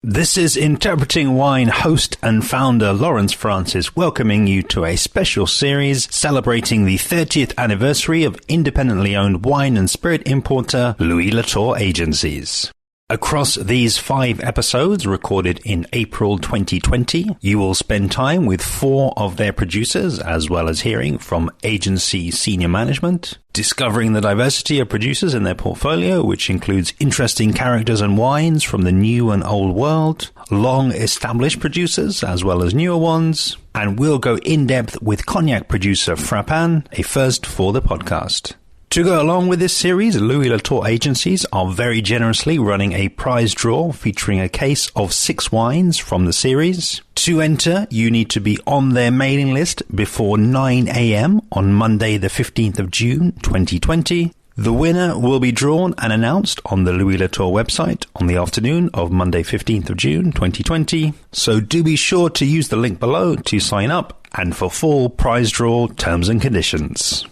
This is Interpreting Wine host and founder Lawrence Francis welcoming you to a special series celebrating the 30th anniversary of independently owned wine and spirit importer Louis Latour Agencies. Across these 5 episodes recorded in April 2020, you will spend time with 4 of their producers as well as hearing from agency senior management, discovering the diversity of producers in their portfolio, which includes interesting characters and wines from the new and old world, long-established producers as well as newer ones, and we'll go in-depth with cognac producer Frappan, a first for the podcast. To go along with this series, Louis Latour Agencies are very generously running a prize draw featuring a case of 6 wines from the series. To enter, you need to be on their mailing list before 9 a.m. on Monday the 15th of June 2020. The winner will be drawn and announced on the Louis Latour website on the afternoon of Monday 15th of June 2020. So do be sure to use the link below to sign up and for full prize draw terms and conditions.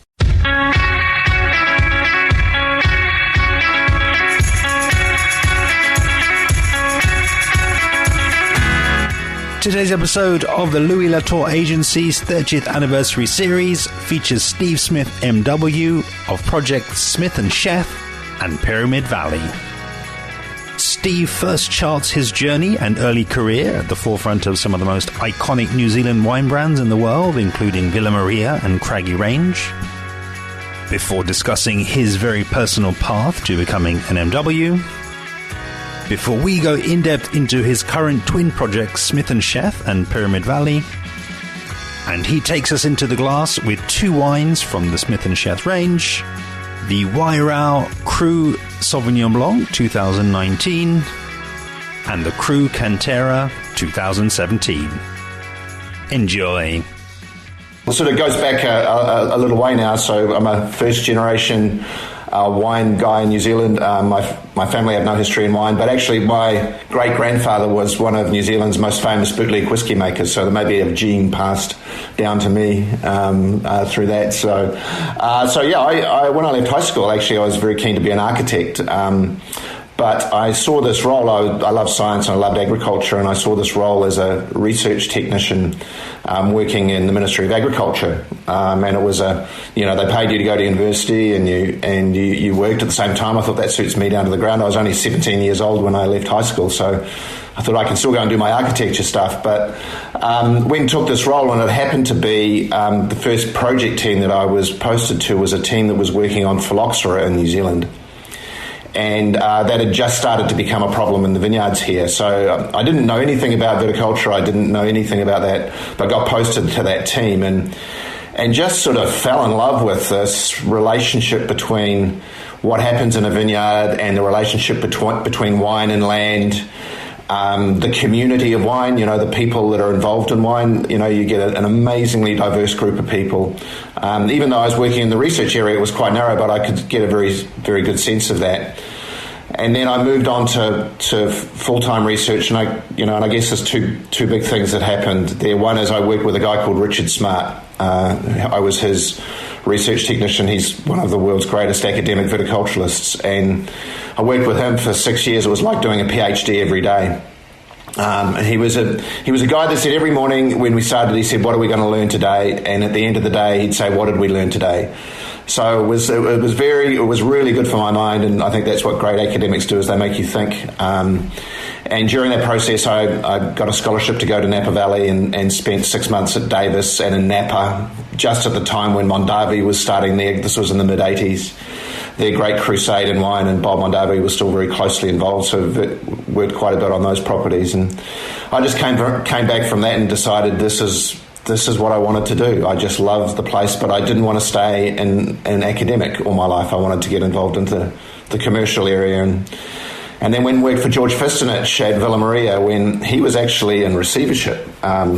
Today's episode of the Louis Latour Agency's 30th anniversary series features Steve Smith, M.W. of projects Smith and Sheth and Pyramid Valley. Steve first charts his journey and early career at the forefront of some of the most iconic New Zealand wine brands in the world, including Villa Maria and Craggy Range, before discussing his very personal path to becoming an M.W., before we go in-depth into his current twin projects, Smith and Sheth and Pyramid Valley. And he takes us into the glass with 2 wines from the Smith and Sheth range, the Wairau Cru Sauvignon Blanc 2019 and the Cru Cantera 2017. Enjoy. Well, sort of goes back a little way now, so I'm a first-generation wine guy in New Zealand. My family have no history in wine, but actually my great-grandfather was one of New Zealand's most famous bootleg whiskey makers, so there may be a gene passed down to me through that. So yeah, when I left high school, actually, I was very keen to be an architect. But I saw this role, I love science and I loved agriculture, and I saw this role as a research technician working in the Ministry of Agriculture. And it was they paid you to go to university and you worked at the same time. I thought that suits me down to the ground. I was only 17 years old when I left high school, so I thought I can still go and do my architecture stuff. But when I took this role, and it happened to be the first project team that I was posted to was a team that was working on phylloxera in New Zealand. And that had just started to become a problem in the vineyards here. So I didn't know anything about viticulture. I didn't know anything about that, but got posted to that team and just sort of fell in love with this relationship between what happens in a vineyard and the relationship between wine and land, the community of wine, the people that are involved in wine. You get an amazingly diverse group of people. Even though I was working in the research area, it was quite narrow, but I could get a very, very good sense of that. And then I moved on to full-time research, and I guess there's two big things that happened there. One is I worked with a guy called Richard Smart. I was his research technician. He's one of the world's greatest academic viticulturalists, and I worked with him for 6 years. It was like doing a PhD every day. He was a guy that said every morning when we started, he said, "What are we going to learn today?" And at the end of the day, he'd say, "What did we learn today?" So it was really good for my mind, and I think that's what great academics do, is they make you think. And during that process, I got a scholarship to go to Napa Valley and spent 6 months at Davis and in Napa, just at the time when Mondavi was starting there. This was in the mid-'80s. Their great crusade in wine, and Bob Mondavi was still very closely involved, so worked quite a bit on those properties. And I just came back from that and decided this is what I wanted to do. I just loved the place, but I didn't want to stay in academic all my life. I wanted to get involved into the commercial area. And then when I worked for George Fistonich at Villa Maria, when he was actually in receivership, so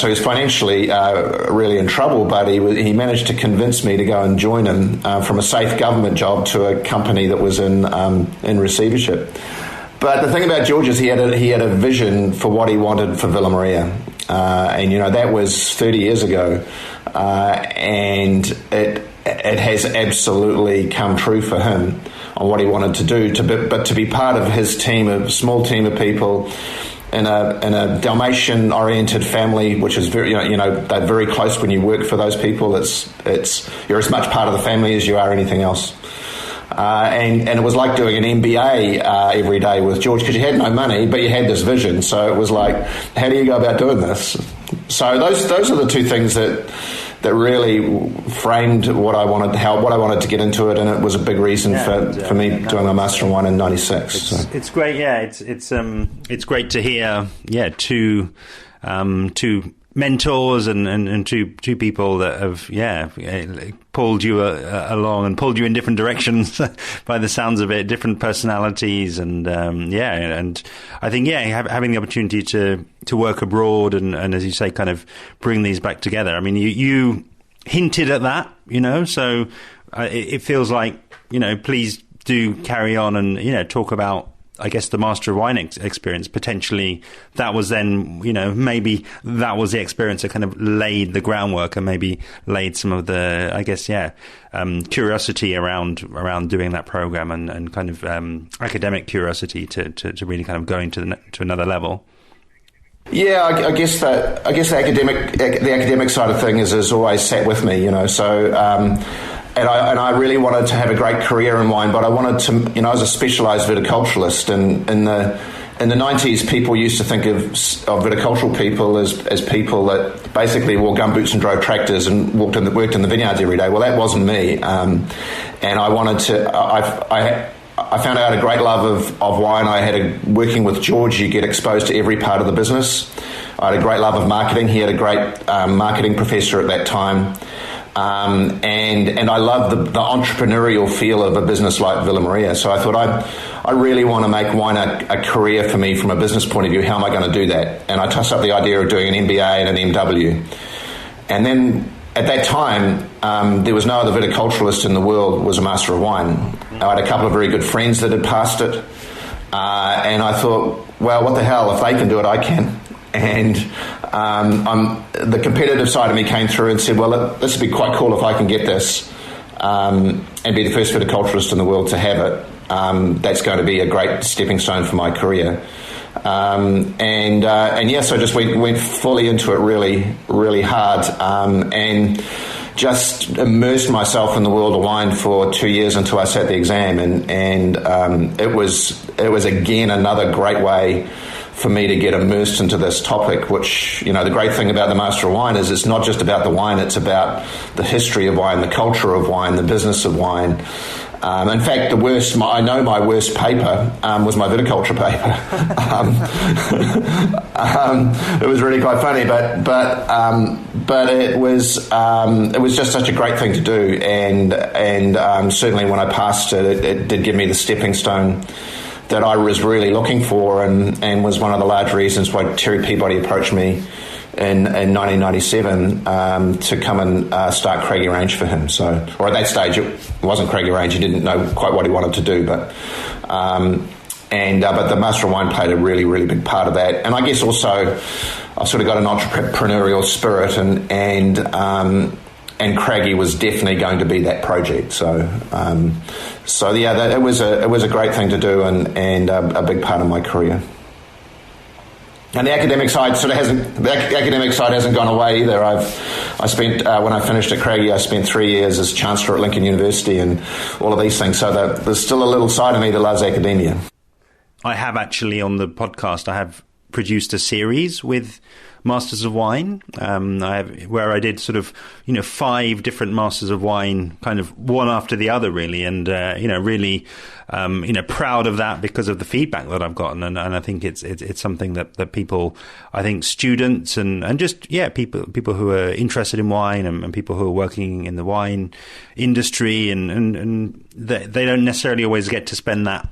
he was financially really in trouble, but he managed to convince me to go and join him from a safe government job to a company that was in receivership. But the thing about George is he had a vision for what he wanted for Villa Maria, and that was 30 years ago, and it has absolutely come true for him. what he wanted to do. But to be part of his team, a small team of people in a Dalmatian-oriented family, which is very, they're very close when you work for those people. It's you're as much part of the family as you are anything else. And it was like doing an MBA every day with George, because you had no money, but you had this vision. So it was like, how do you go about doing this? So those are the two things that really framed what I wanted to get into it, and it was a big reason for me doing my Master in Wine in '96. It's great, it's great to hear, two mentors and two people that have pulled you along and pulled you in different directions by the sounds of it, different personalities, and and I think having the opportunity to work abroad and as you say, kind of bring these back together. I mean, you hinted at that, so it feels like, please do carry on and talk about, I guess, the Master of Wine experience. Potentially that was then, maybe that was the experience that kind of laid the groundwork and maybe laid some of the, I guess, curiosity around doing that program and kind of academic curiosity to really kind of going to another level. Yeah, I guess the academic side of things has always sat with me, so. And I really wanted to have a great career in wine, but I wanted to, I was a specialised viticulturalist, and in the 90s, people used to think of viticultural people as people that basically wore gumboots and drove tractors and worked in the vineyards every day. Well, that wasn't me, and I wanted to. I found out a great love of wine. Working with George, you get exposed to every part of the business. I had a great love of marketing. He had a great marketing professor at that time. And I love the entrepreneurial feel of a business like Villa Maria. So I thought I really want to make wine a career for me from a business point of view. How am I going to do that? And I tossed up the idea of doing an MBA and an M.W. And then at that time, there was no other viticulturalist in the world was a Master of Wine. I had a couple of very good friends that had passed it. And I thought, well, what the hell? If they can do it, I can. And the competitive side of me came through and said, well, this would be quite cool if I can get this and be the first viticulturalist in the world to have it. That's going to be a great stepping stone for my career. So I just went fully into it really, really hard and just immersed myself in the world of wine for 2 years until I sat the exam. And it was again another great way for me to get immersed into this topic, which, the great thing about the Master of Wine is it's not just about the wine, it's about the history of wine, the culture of wine, the business of wine. In fact, my worst paper was my viticulture paper. It was really quite funny, but it was just such a great thing to do, and certainly when I passed it, it did give me the stepping stone that I was really looking for, and was one of the large reasons why Terry Peabody approached me in 1997 to come and start Craggy Range for him. So, or at that stage, it wasn't Craggy Range. He didn't know quite what he wanted to do, but the Master of Wine played a really, really big part of that. And I guess also I've sort of got an entrepreneurial spirit, and Craggy was definitely going to be that project. It was a great thing to do, and a big part of my career. And the academic side hasn't gone away either. I spent when I finished at Craggy, I spent 3 years as Chancellor at Lincoln University and all of these things. So there's still a little side of me that loves academia. I have actually on the podcast. I have produced a series with Masters of Wine, where I did sort of 5 different Masters of Wine, kind of one after the other, really, and really proud of that because of the feedback that I've gotten, and I think it's something that people, I think students and just people who are interested in wine and people who are working in the wine industry and they don't necessarily always get to spend that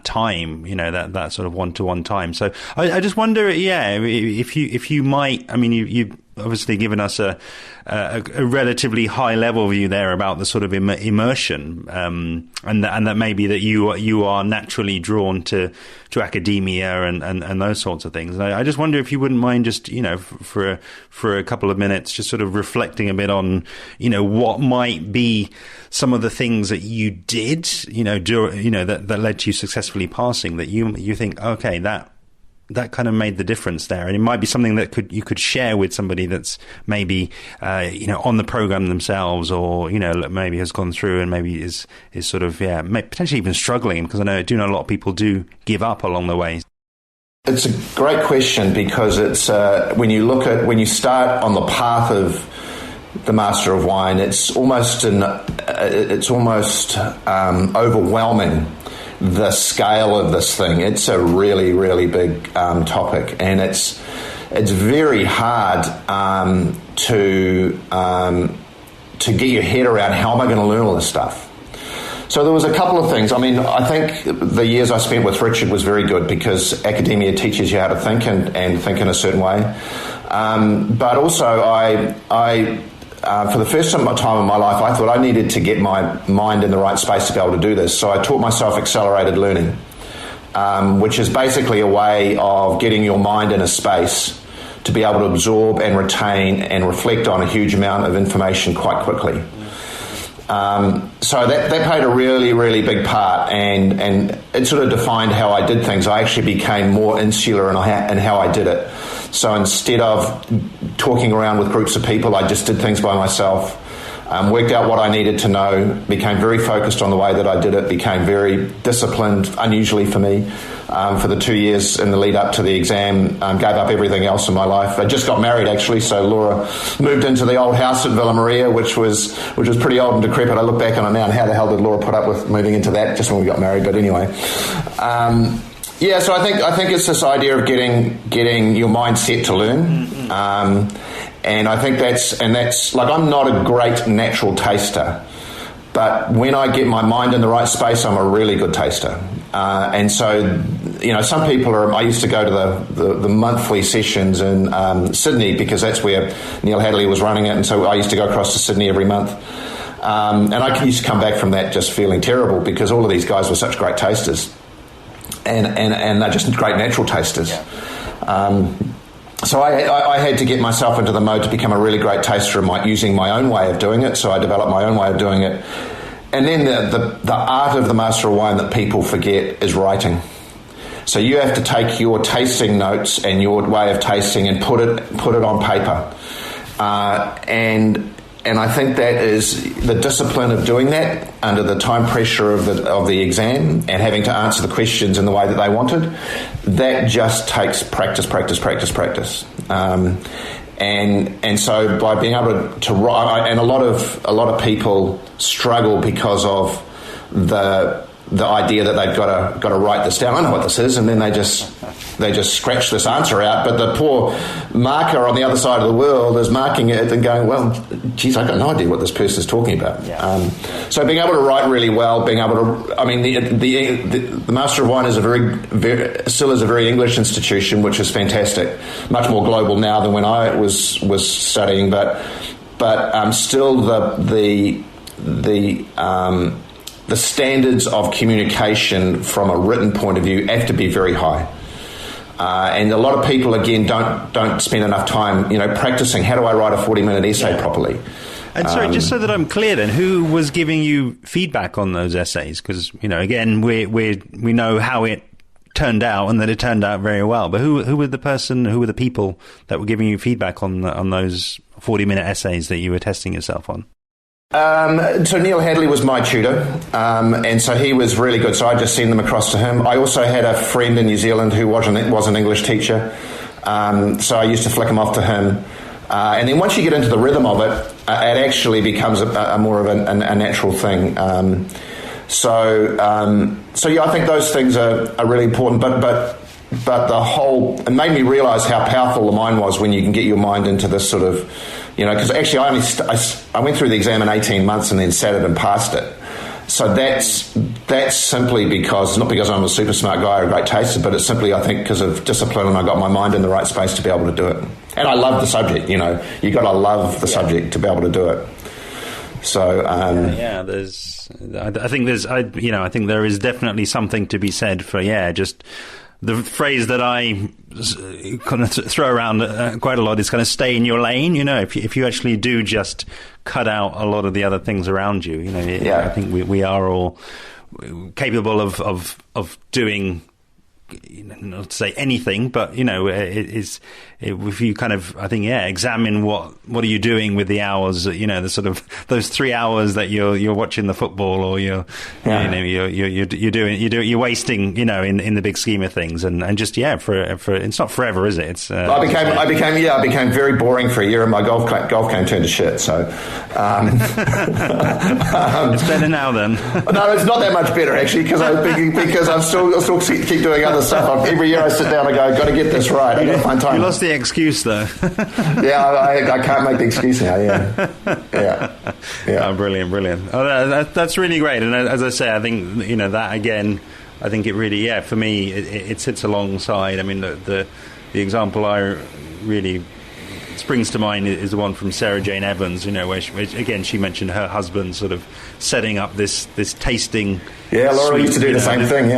time, that sort of one-to-one time. So I just wonder, if you might, I mean, obviously given us a relatively high level view there about the sort of immersion, and that maybe that you are naturally drawn to academia and those sorts of things. And I just wonder if you wouldn't mind just, for a couple of minutes, just sort of reflecting a bit on, what might be some of the things that you did, that led to you successfully passing, that you think, okay, that kind of made the difference there. And it might be something that you could share with somebody that's maybe, on the program themselves, or, maybe has gone through and maybe is sort of, potentially even struggling, because I do know a lot of people do give up along the way. It's a great question, because it's, when you start on the path of the Master of Wine, it's almost overwhelming, the scale of this thing. It's a really, really big topic, and it's very hard to get your head around how am I going to learn all this stuff. So there was a couple of things. I mean, I think the years I spent with Richard was very good, because academia teaches you how to think and think in a certain way. But also I for the first time in my life, I thought I needed to get my mind in the right space to be able to do this. So I taught myself accelerated learning, which is basically a way of getting your mind in a space to be able to absorb and retain and reflect on a huge amount of information quite quickly. So that played a really, really big part, and it sort of defined how I did things. I actually became more insular in how I did it. So instead of talking around with groups of people, I just did things by myself, worked out what I needed to know, became very focused on the way that I did it, became very disciplined, unusually for me, for the 2 years in the lead up to the exam, gave up everything else in my life. I just got married, actually, so Laura moved into the old house at Villa Maria, which was pretty old and decrepit. I look back on it now, and how the hell did Laura put up with moving into that just when we got married? But anyway, so I think it's this idea of getting your mind set to learn, and I think that's like, I'm not a great natural taster, but when I get my mind in the right space, I'm a really good taster. And so, some people I used to go to the monthly sessions in Sydney, because that's where Neil Hadley was running it, and so I used to go across to Sydney every month. And I used to come back from that just feeling terrible, because all of these guys were such great tasters. And they're just great natural tasters. Yeah. So I had to get myself into the mode to become a really great taster using my own way of doing it. So I developed my own way of doing it. And then the art of the Master of Wine that people forget is writing. So you have to take your tasting notes and your way of tasting and put it on paper. And I think that is the discipline of doing that under the time pressure of the exam and having to answer the questions in the way that they wanted. That just takes practice. And so by being able to write, and a lot of people struggle because of the idea that they've got to write this down. I know what this is, and then they just scratch this answer out. But the poor marker on the other side of the world is marking it and going, well, geez, I've got no idea what this person's talking about. Yeah. So being able to write really well, being able to, I mean, the Master of Wine is still is a very English institution, which is fantastic. Much more global now than when I was studying, but still the standards of communication from a written point of view have to be very high. And a lot of people, again, don't spend enough time, practicing how do I write a 40-minute essay properly. And sorry, just so that I'm clear then, who was giving you feedback on those essays? Because, again, we know how it turned out and that it turned out very well. But who were the people that were giving you feedback on those 40-minute essays that you were testing yourself on? So Neil Hadley was my tutor, and so he was really good. So I just sent them across to him. I also had a friend in New Zealand who was an English teacher, so I used to flick them off to him. And then once you get into the rhythm of it, it actually becomes a more of a natural thing. So yeah, I think those things are really important. But the whole, it made me realise how powerful the mind was when you can get your mind into this sort of, because actually I went through the exam in 18 months and then sat it and passed it. So that's simply because, not because I'm a super smart guy or a great taster, but it's simply, I think, because of discipline, and I got my mind in the right space to be able to do it. And I love the subject, you know. You got to love the subject to be able to do it. So I think there is definitely something to be said for just the phrase that I kind of throw around quite a lot is kind of stay in your lane. You know, if you actually do just cut out a lot of the other things around you, you know, I think we are all capable of doing, not to say anything, but you know, if you kind of, I think, examine what are you doing with the hours, you know, the sort of those 3 hours that you're watching the football, or you're wasting, you know, in the big scheme of things, and just for it's not forever, is it? It's I became very boring for a year, and my golf game turned to shit. So it's better now then. No, it's not that much better actually, because I'm still keep doing other stuff. Every year I sit down and go, got to get this right. I got to find time. You lost the excuse though. I can't make the excuse now. Yeah. Oh, brilliant. Oh, that's really great. And as I say, I think, you know, that again, I think it really, for me, it sits alongside. I mean, the example I really springs to mind is the one from Sarah Jane Evans, you know, where she mentioned her husband sort of setting up this tasting. Yeah, Laura used to do the same thing.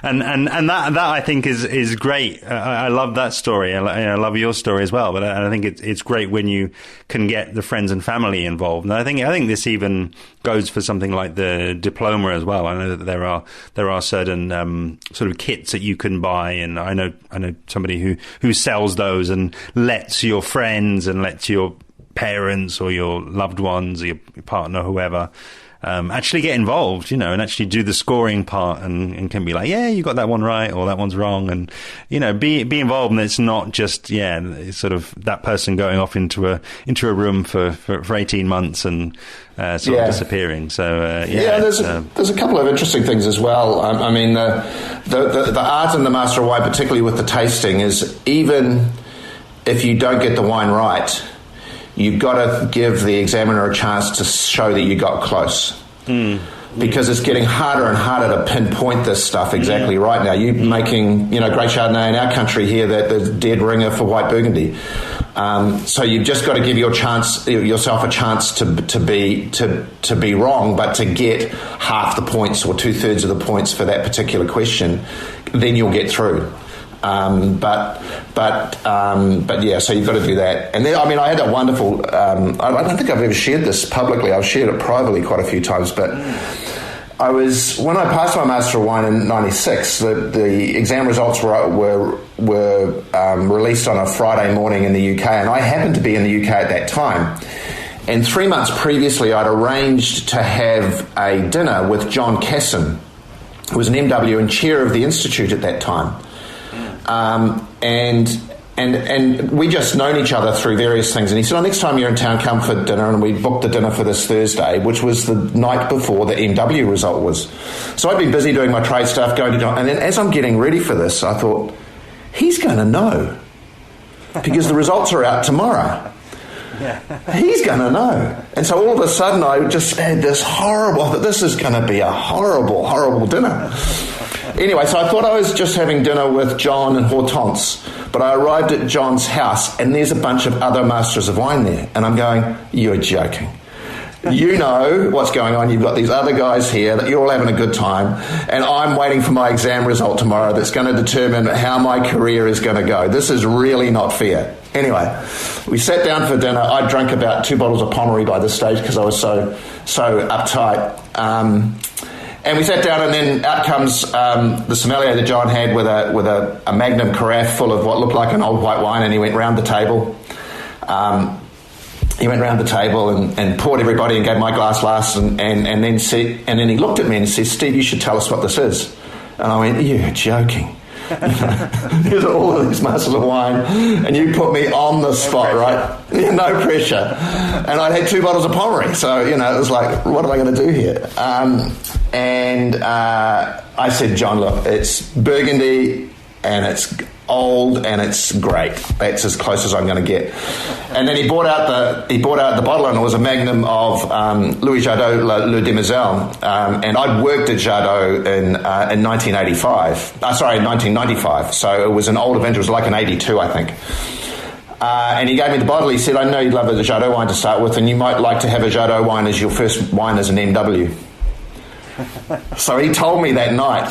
and that I think is great. I love that story. I love your story as well. But I think it's great when you can get the friends and family involved. And I think this even goes for something like the diploma as well. I know that there are certain sort of kits that you can buy, and I know somebody who sells those and lets your friends and lets your parents or your loved ones or your partner, whoever, actually get involved, you know, and actually do the scoring part, and can be like, you got that one right or that one's wrong, and you know, be involved. And it's not just sort of that person going off into a room for 18 months and sort of disappearing. So there's a couple of interesting things as well. I mean, the art and the master of wine, particularly with the tasting, is even if you don't get the wine right, you've got to give the examiner a chance to show that you got close. Because it's getting harder and harder to pinpoint this stuff exactly right now. You're making, you know, great Chardonnay in our country here, that the dead ringer for white Burgundy. So you've just got to give yourself a chance to be wrong, but to get half the points or 2/3 of the points for that particular question, then you'll get through. But so you've got to do that. And then, I mean, I had a wonderful, I don't think I've ever shared this publicly. I've shared it privately quite a few times, but when I passed my Master of Wine in 96, the exam results were released on a Friday morning in the UK, and I happened to be in the UK at that time. And 3 months previously, I'd arranged to have a dinner with John Casson, who was an MW and chair of the Institute at that time. And we just known each other through various things. And he said, next time you're in town, come for dinner. And we booked the dinner for this Thursday, which was the night before the MW result was. So I'd been busy doing my trade stuff, going to John. And then as I'm getting ready for this, I thought, he's going to know, because the results are out tomorrow. He's going to know. And so all of a sudden I just had this this is going to be a horrible, horrible dinner. Anyway, so I thought I was just having dinner with John and Hortense, but I arrived at John's house and there's a bunch of other masters of wine there. And I'm going, you're joking. You know what's going on. You've got these other guys here that you're all having a good time, and I'm waiting for my exam result tomorrow that's going to determine how my career is going to go. This is really not fair. Anyway, we sat down for dinner. I drank about 2 bottles of Pommery by this stage because I was so uptight. And we sat down, and then out comes the sommelier that John had with a magnum carafe full of what looked like an old white wine, and he went round the table. He went round the table and poured everybody and gave my glass last, and then he looked at me and said, "Steve, you should tell us what this is." And I went, "You're joking." There's all of these masters of wine, and you put me on the spot, right? No pressure. And I'd had 2 bottles of Pommery, so, you know, it was like, what am I going to do here? I said, John, look, it's Burgundy, and it's old and it's great. That's as close as I'm going to get. And then he brought out the bottle, and it was a Magnum of Louis Jadot Le Demoiselle. And I'd worked at Jadot in 1995. So it was an older vintage. It was like an 82, I think. And he gave me the bottle. He said, I know you'd love a Jadot wine to start with, and you might like to have a Jadot wine as your first wine as an MW. So he told me that night.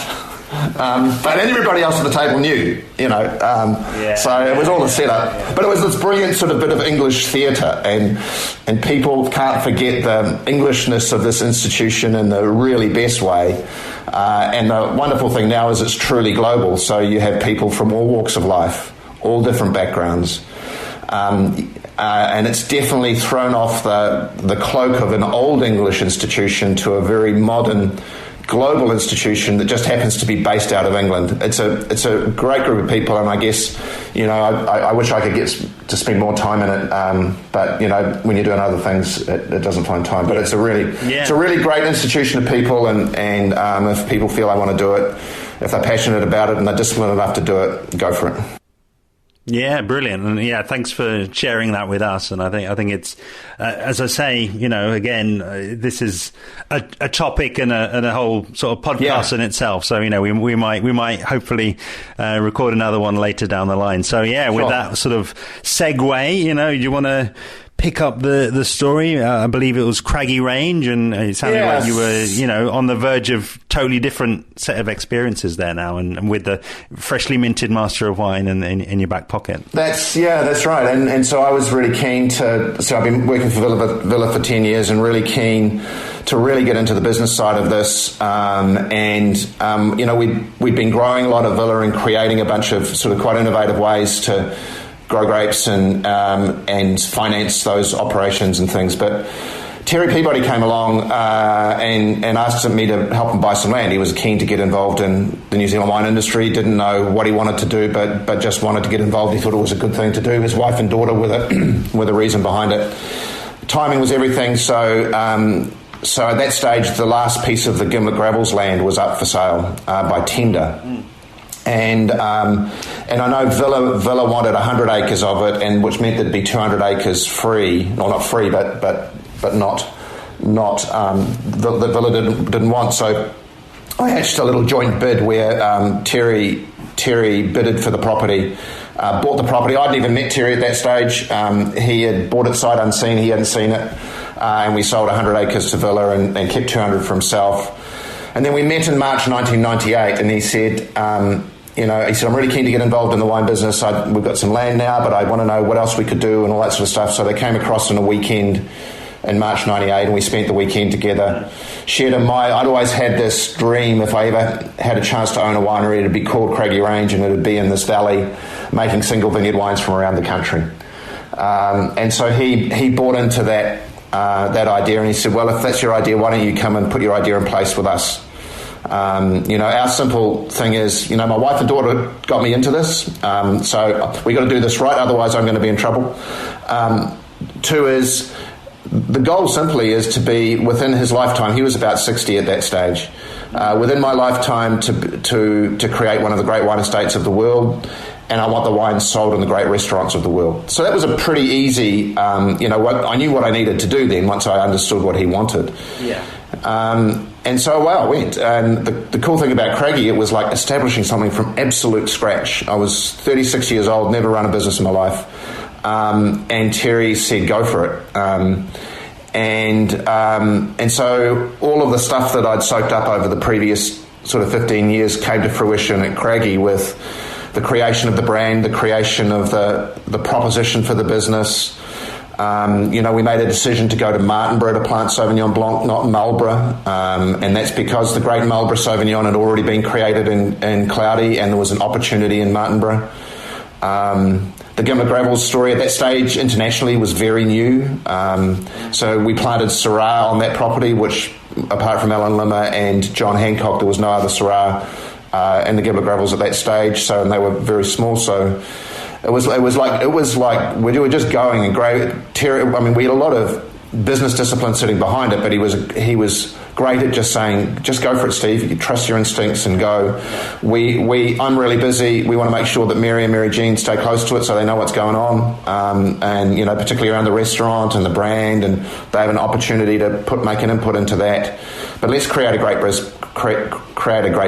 But everybody else at the table knew, so it was all a setup. But it was this brilliant sort of bit of English theatre, and people can't forget the Englishness of this institution in the really best way. And the wonderful thing now is it's truly global, so you have people from all walks of life, all different backgrounds. And it's definitely thrown off the cloak of an old English institution to a very modern global institution that just happens to be based out of England. It's a great group of people, and I guess I wish I could get to spend more time in it. But when you're doing other things, it doesn't find time. But it's a really great institution of people, and if people feel they want to do it, if they're passionate about it and they're disciplined enough to do it, go for it. Yeah, brilliant. And thanks for sharing that with us. And I think it's, as I say, again, this is a topic and a whole sort of podcast in itself. So, we might hopefully record another one later down the line. So, with that sort of segue, do you want to pick up the story? I believe it was Craggy Range, and it sounded like you were, on the verge of totally different set of experiences there now, and with the freshly minted Master of Wine in your back pocket. That's right. And so I was really keen so I've been working for Villa for 10 years, and really keen to really get into the business side of this. We'd been growing a lot of Villa and creating a bunch of sort of quite innovative ways to grow grapes and finance those operations and things. But Terry Peabody came along and asked me to help him buy some land. He was keen to get involved in the New Zealand wine industry, didn't know what he wanted to do, but just wanted to get involved. He thought it was a good thing to do. His wife and daughter were the reason behind it. Timing was everything, so at that stage, the last piece of the Gimlet Gravels land was up for sale by tender. And I know Villa wanted 100 acres of it, and which meant there'd be 200 acres free. Well, not free, but not that Villa didn't want. So I hatched a little joint bid where Terry bidded for the property, bought the property. I hadn't even met Terry at that stage. He had bought it sight unseen. He hadn't seen it, and we sold 100 acres to Villa and kept 200 for himself. And then we met in March 1998, and he said, I'm really keen to get involved in the wine business. We've got some land now, but I want to know what else we could do and all that sort of stuff. So they came across on a weekend in March 98, and we spent the weekend together. I'd always had this dream, if I ever had a chance to own a winery, it'd be called Craggy Range, and it'd be in this valley making single vineyard wines from around the country. And so he bought into that idea, and he said, well, if that's your idea, why don't you come and put your idea in place with us? Our simple thing is, my wife and daughter got me into this, so we got to do this right, otherwise I'm going to be in trouble. Two is, the goal simply is to be within his lifetime. He was about 60 at that stage. Within my lifetime to create one of the great wine estates of the world, and I want the wines sold in the great restaurants of the world. So that was a pretty easy, I knew what I needed to do then once I understood what he wanted. Yeah. And so away I went. And the cool thing about Craggy, it was like establishing something from absolute scratch. I was 36 years old, never run a business in my life. And Terry said, go for it. And so all of the stuff that I'd soaked up over the previous sort of 15 years came to fruition at Craggy, with the creation of the brand, the creation of the proposition for the business. We made a decision to go to Martinborough to plant Sauvignon Blanc, not Marlborough, and that's because the great Marlborough Sauvignon had already been created in Cloudy, and there was an opportunity in Martinborough. The Gimlet Gravels story at that stage internationally was very new, so we planted Syrah on that property, which, apart from Alan Limmer and John Hancock, there was no other Syrah in the Gimlet Gravels at that stage, and they were very small, so It was like we were just going and great. Terry, we had a lot of business discipline sitting behind it, but he was great at just saying, just go for it, Steve. You trust your instincts and go. I'm really busy. We want to make sure that Mary and Mary Jean stay close to it so they know what's going on, and particularly around the restaurant and the brand, and they have an opportunity to make an input into that. But let's create a great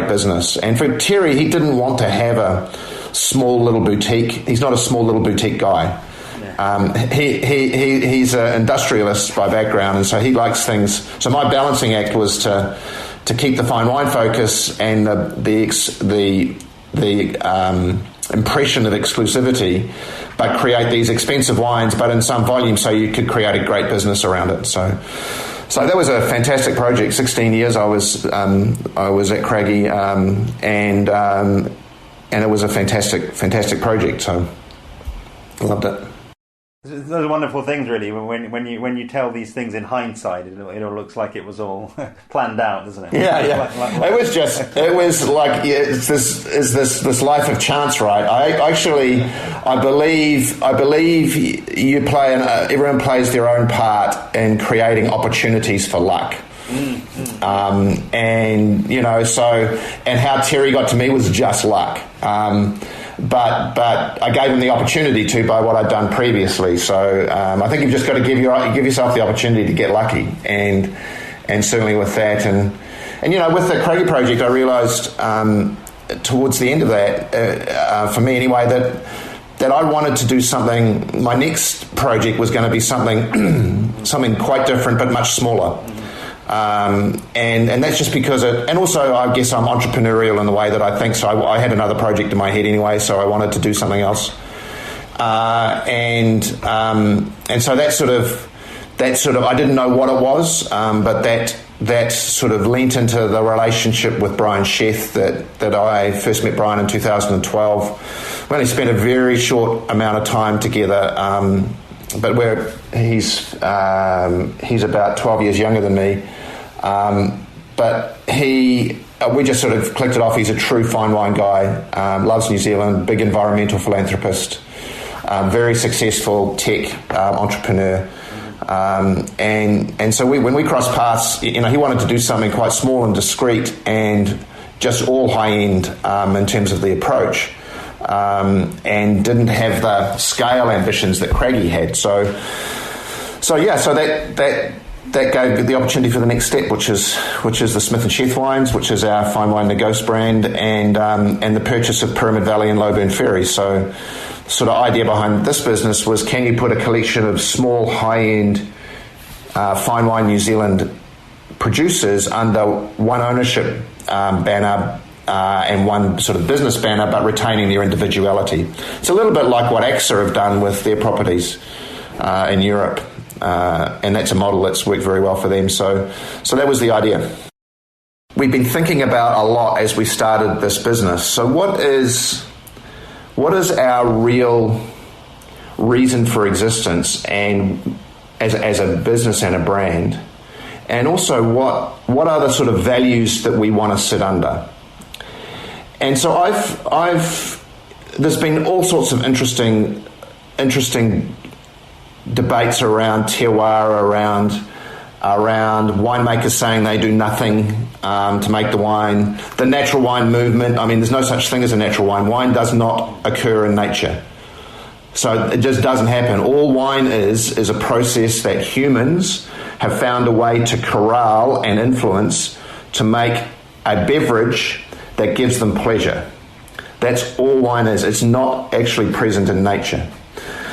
business. And for Terry, he didn't want to have a small little boutique. He's not a small little boutique guy. He's an industrialist by background, and so he likes things. So my balancing act was to keep the fine wine focus and the impression of exclusivity, but create these expensive wines, but in some volume, so you could create a great business around it. So that was a fantastic project. 16 years I was at Craggy, and it was a fantastic project. So I loved it. Those are wonderful things, really. When you tell these things in hindsight, it all looks like it was all planned out, doesn't it? Yeah. It's this life of chance, right? I believe you play, and everyone plays their own part in creating opportunities for luck. And how Terry got to me was just luck. But I gave him the opportunity to by what I'd done previously. So I think you've just got to give yourself the opportunity to get lucky, and certainly with that, and with the Craggy project, I realised towards the end of that, for me anyway, that I wanted to do something. My next project was going to be something quite different, but much smaller. And that's just because and also I guess I'm entrepreneurial in the way that I think, so I had another project in my head anyway, so I wanted to do something else, and so that sort of I didn't know what it was, but that sort of leant into the relationship with Brian Sheth that I first met Brian in 2012. We only spent a very short amount of time together, but he's about 12 years younger than me. But we just sort of clicked it off. He's a true fine wine guy, loves New Zealand, big environmental philanthropist, very successful tech entrepreneur. And so when we crossed paths, he wanted to do something quite small and discreet and just all high end in terms of the approach, and didn't have the scale ambitions that Craggy had. So that gave the opportunity for the next step, which is the Smith and Sheth wines, which is our fine wine Negose brand, and the purchase of Pyramid Valley and Lowburn Ferry. So the sort of idea behind this business was, can you put a collection of small, high-end fine wine New Zealand producers under one ownership banner and one sort of business banner, but retaining their individuality? It's a little bit like what AXA have done with their properties in Europe. And that's a model that's worked very well for them. So that was the idea. We've been thinking about a lot as we started this business. So what is our real reason for existence, and as a business and a brand, and also what are the sort of values that we want to sit under? And so there's been all sorts of interesting debates around terroir, around winemakers saying they do nothing to make the wine. The natural wine movement, I mean, there's no such thing as a natural wine. Wine does not occur in nature. So it just doesn't happen. All wine is a process that humans have found a way to corral and influence to make a beverage that gives them pleasure. That's all wine is. It's not actually present in nature.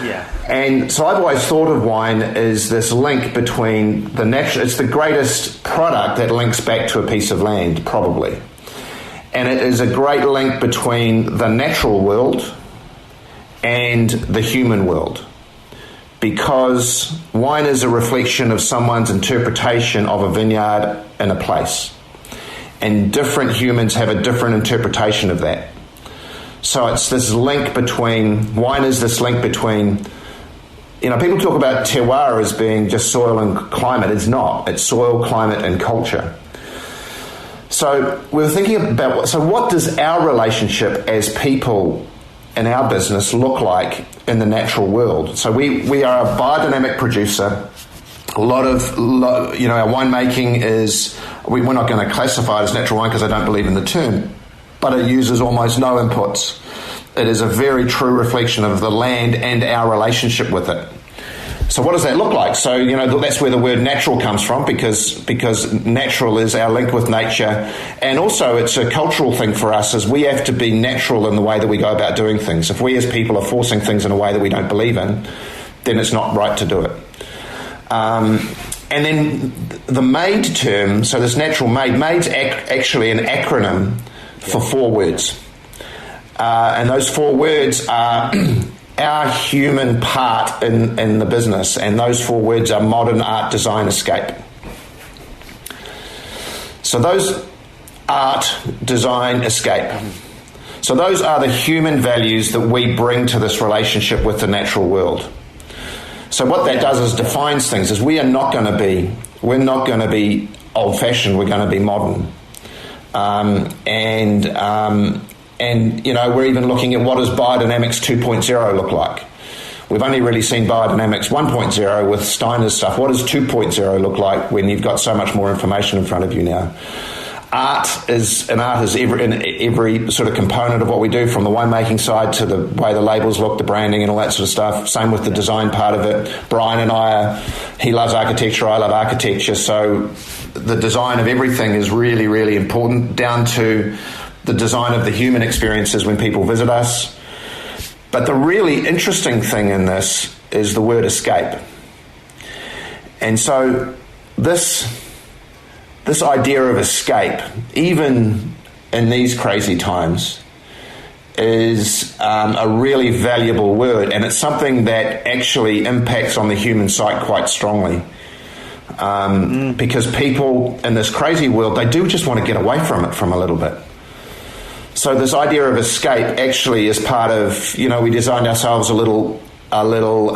Yeah. And so I've always thought of wine as this link between the natural. It's the greatest product that links back to a piece of land, probably. And it is a great link between the natural world and the human world, because wine is a reflection of someone's interpretation of a vineyard in a place. And different humans have a different interpretation of that. So it's this link between, wine is this link between, people talk about terroir as being just soil and climate. It's not. It's soil, climate, and culture. So we were thinking about, what does our relationship as people in our business look like in the natural world? So we are a biodynamic producer our winemaking is, we're not going to classify it as natural wine because I don't believe in the term, but it uses almost no inputs. It is a very true reflection of the land and our relationship with it. So what does that look like? So, that's where the word natural comes from, because natural is our link with nature. And also it's a cultural thing for us, as we have to be natural in the way that we go about doing things. If we as people are forcing things in a way that we don't believe in, then it's not right to do it. And then the M.A.D.E term, so this natural M.A.D.E, M.A.D.E's actually an acronym for 4 words. And those 4 words are our human part in the business, and those 4 words are modern, art, design, escape. So those art, design, escape. So those are the human values that we bring to this relationship with the natural world. So what that does is defines things. Is we're not going to be old-fashioned. We're going to be modern, and we're even looking at what does biodynamics 2.0 look like. We've only really seen biodynamics 1.0 with Steiner's stuff. What does 2.0 look like when you've got so much more information in front of you now? Art is every sort of component of what we do, from the winemaking side to the way the labels look, the branding and all that sort of stuff. Same with the design part of it. Brian and he loves architecture, I love architecture. So the design of everything is really, really important, down to the design of the human experiences when people visit us. But the really interesting thing in this is the word escape. And so this idea of escape, even in these crazy times, is a really valuable word, and it's something that actually impacts on the human psyche quite strongly. Because people in this crazy world, they do just want to get away from it from a little bit. So this idea of escape actually is part of, we designed ourselves a little Latour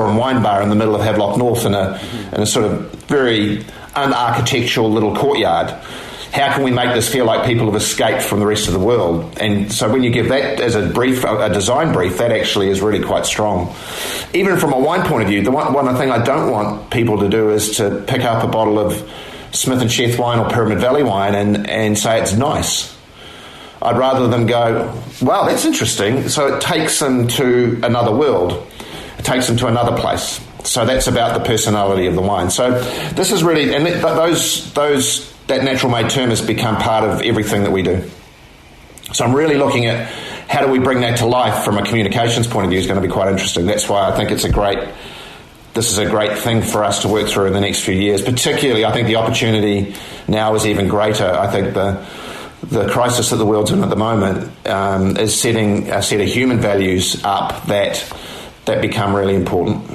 and wine bar in the middle of Havelock North in a sort of very unarchitectural little courtyard. How can we make this feel like people have escaped from the rest of the world? And so when you give that as a design brief, that actually is really quite strong. Even from a wine point of view, the one thing I don't want people to do is to pick up a bottle of Smith & Sheth wine or Pyramid Valley wine and say it's nice. I'd rather them go, wow, that's interesting. So it takes them to another world. It takes them to another place. So that's about the personality of the wine. So this is really, and that natural M.A.D.E term has become part of everything that we do. So I'm really looking at how do we bring that to life from a communications point of view is going to be quite interesting. That's why I think this is a great thing for us to work through in the next few years. Particularly, I think the opportunity now is even greater. I think the crisis that the world's in at the moment is setting a set of human values up that become really important.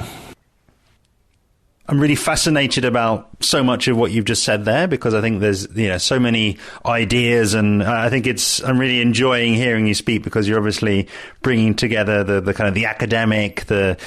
I'm really fascinated about so much of what you've just said there, because I think there's so many ideas, and I think I'm really enjoying hearing you speak, because you're obviously bringing together the kind of the academic, the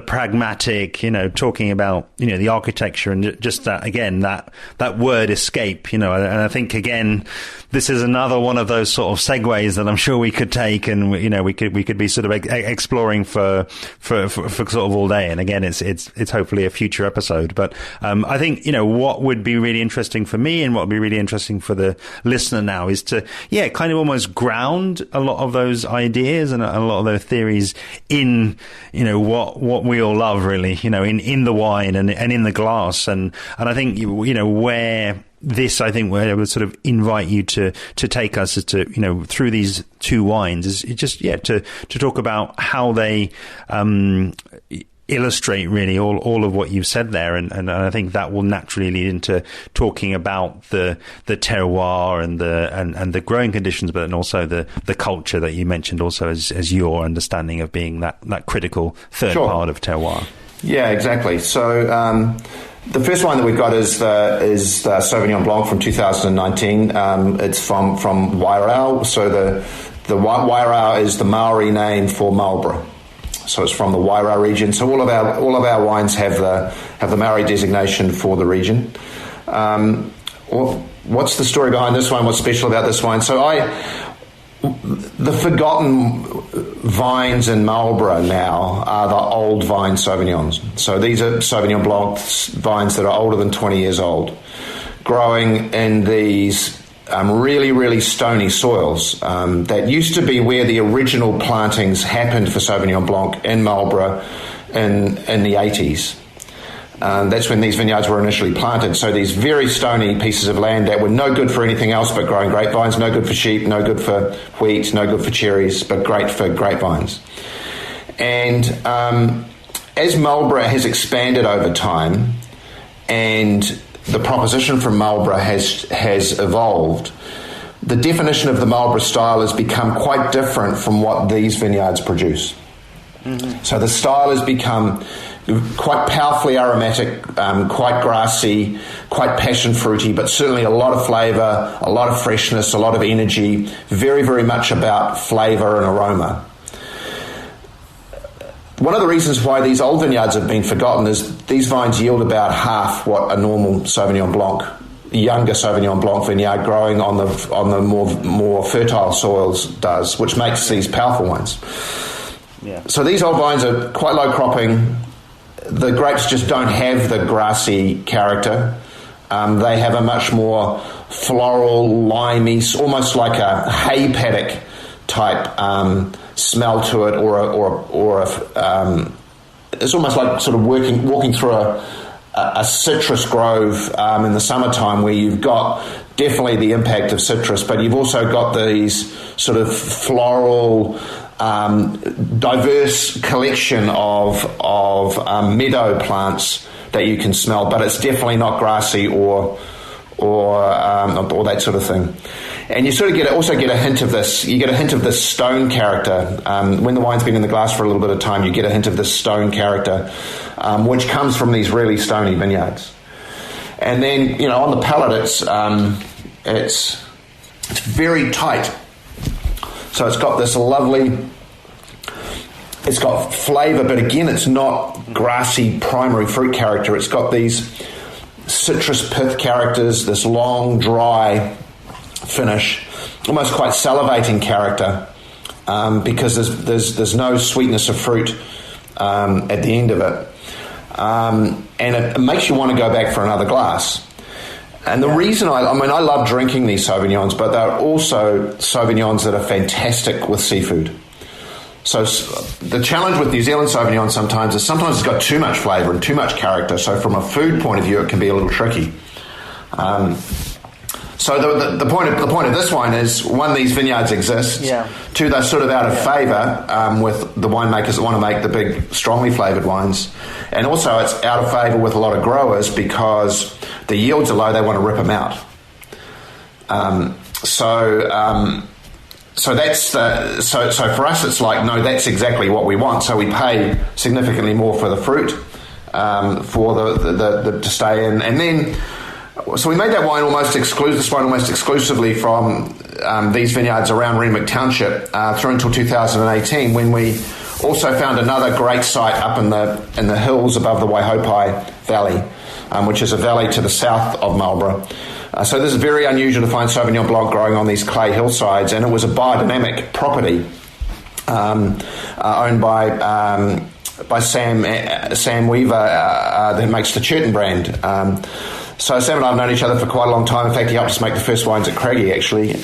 pragmatic, talking about the architecture, and just that again that word escape, and I think again this is another one of those sort of segues that I'm sure we could take, and we could be sort of exploring for sort of all day. And again, it's hopefully a future episode. But I think what would be really interesting for me, and what would be really interesting for the listener now, is to kind of almost ground a lot of those ideas and a lot of those theories in what we all love, really, in the wine and in the glass, and I think where I would sort of invite you to take us is to, through these 2 wines, is just, to talk about how they illustrate really all of what you've said there. And I think that will naturally lead into talking about the terroir and the growing conditions, but then also the culture that you mentioned also as your understanding of being that critical third part of terroir. Yeah, exactly. So, the first wine that we've got is the Sauvignon Blanc from 2019. It's from Wairau. So the Wairau is the Maori name for Marlborough. So it's from the Wairau region. So all of our wines have the Maori designation for the region. What's the story behind this one? What's special about this wine? So the forgotten vines in Marlborough now are the old vine Sauvignons. So these are Sauvignon Blanc vines that are older than 20 years old, growing in these really, really stony soils that used to be where the original plantings happened for Sauvignon Blanc in Marlborough in the 80s. That's when these vineyards were initially planted. So these very stony pieces of land that were no good for anything else but growing grapevines, no good for sheep, no good for wheat, no good for cherries, but great for grapevines. And as Marlborough has expanded over time and the proposition from Marlborough has evolved, the definition of the Marlborough style has become quite different from what these vineyards produce. Mm-hmm. So the style has become quite powerfully aromatic, quite grassy, quite passion fruity, but certainly a lot of flavour, a lot of freshness, a lot of energy, very, very much about flavour and aroma. One of the reasons why these old vineyards have been forgotten is these vines yield about half what a normal Sauvignon Blanc, younger Sauvignon Blanc vineyard growing on the more fertile soils does, which makes these powerful wines. Yeah. So these old vines are quite low cropping. The grapes just don't have the grassy character. They have a much more floral, limey, almost like a hay paddock type smell to it, or it's almost like sort of walking through a citrus grove in the summertime, where you've got definitely the impact of citrus, but you've also got these sort of floral, diverse collection of meadow plants that you can smell, but it's definitely not grassy or that sort of thing. And you sort of also get a hint of this. You get a hint of this stone character when the wine's been in the glass for a little bit of time. You get a hint of this stone character, which comes from these really stony vineyards. And then on the palate, it's very tight. So it's got this lovely, it's got flavour, but again, it's not grassy primary fruit character. It's got these citrus pith characters, this long, dry finish, almost quite salivating character, because there's no sweetness of fruit at the end of it. And it makes you want to go back for another glass. And the reason I love drinking these Sauvignons, but they're also Sauvignons that are fantastic with seafood. So the challenge with New Zealand Sauvignon sometimes it's got too much flavour and too much character. So from a food point of view, it can be a little tricky. So the point of this wine is, one, these vineyards exist. Yeah. Two, they're sort of out of favour with the winemakers that want to make the big, strongly flavoured wines. And also it's out of favour with a lot of growers because the yields are low, they want to rip them out. So for us it's like, no, that's exactly what we want. So we pay significantly more for the fruit, for the to stay in. And then, so we made that wine almost exclusively from these vineyards around Renwick Township through until 2018, when we also found another great site up in the hills above the Wairau Valley, which is a valley to the south of Marlborough. So this is very unusual to find Sauvignon Blanc growing on these clay hillsides, and it was a biodynamic property owned by Sam Weaver that makes the Churton brand. So Sam and I have known each other for quite a long time. In fact, he helped us make the first wines at Craggy, actually.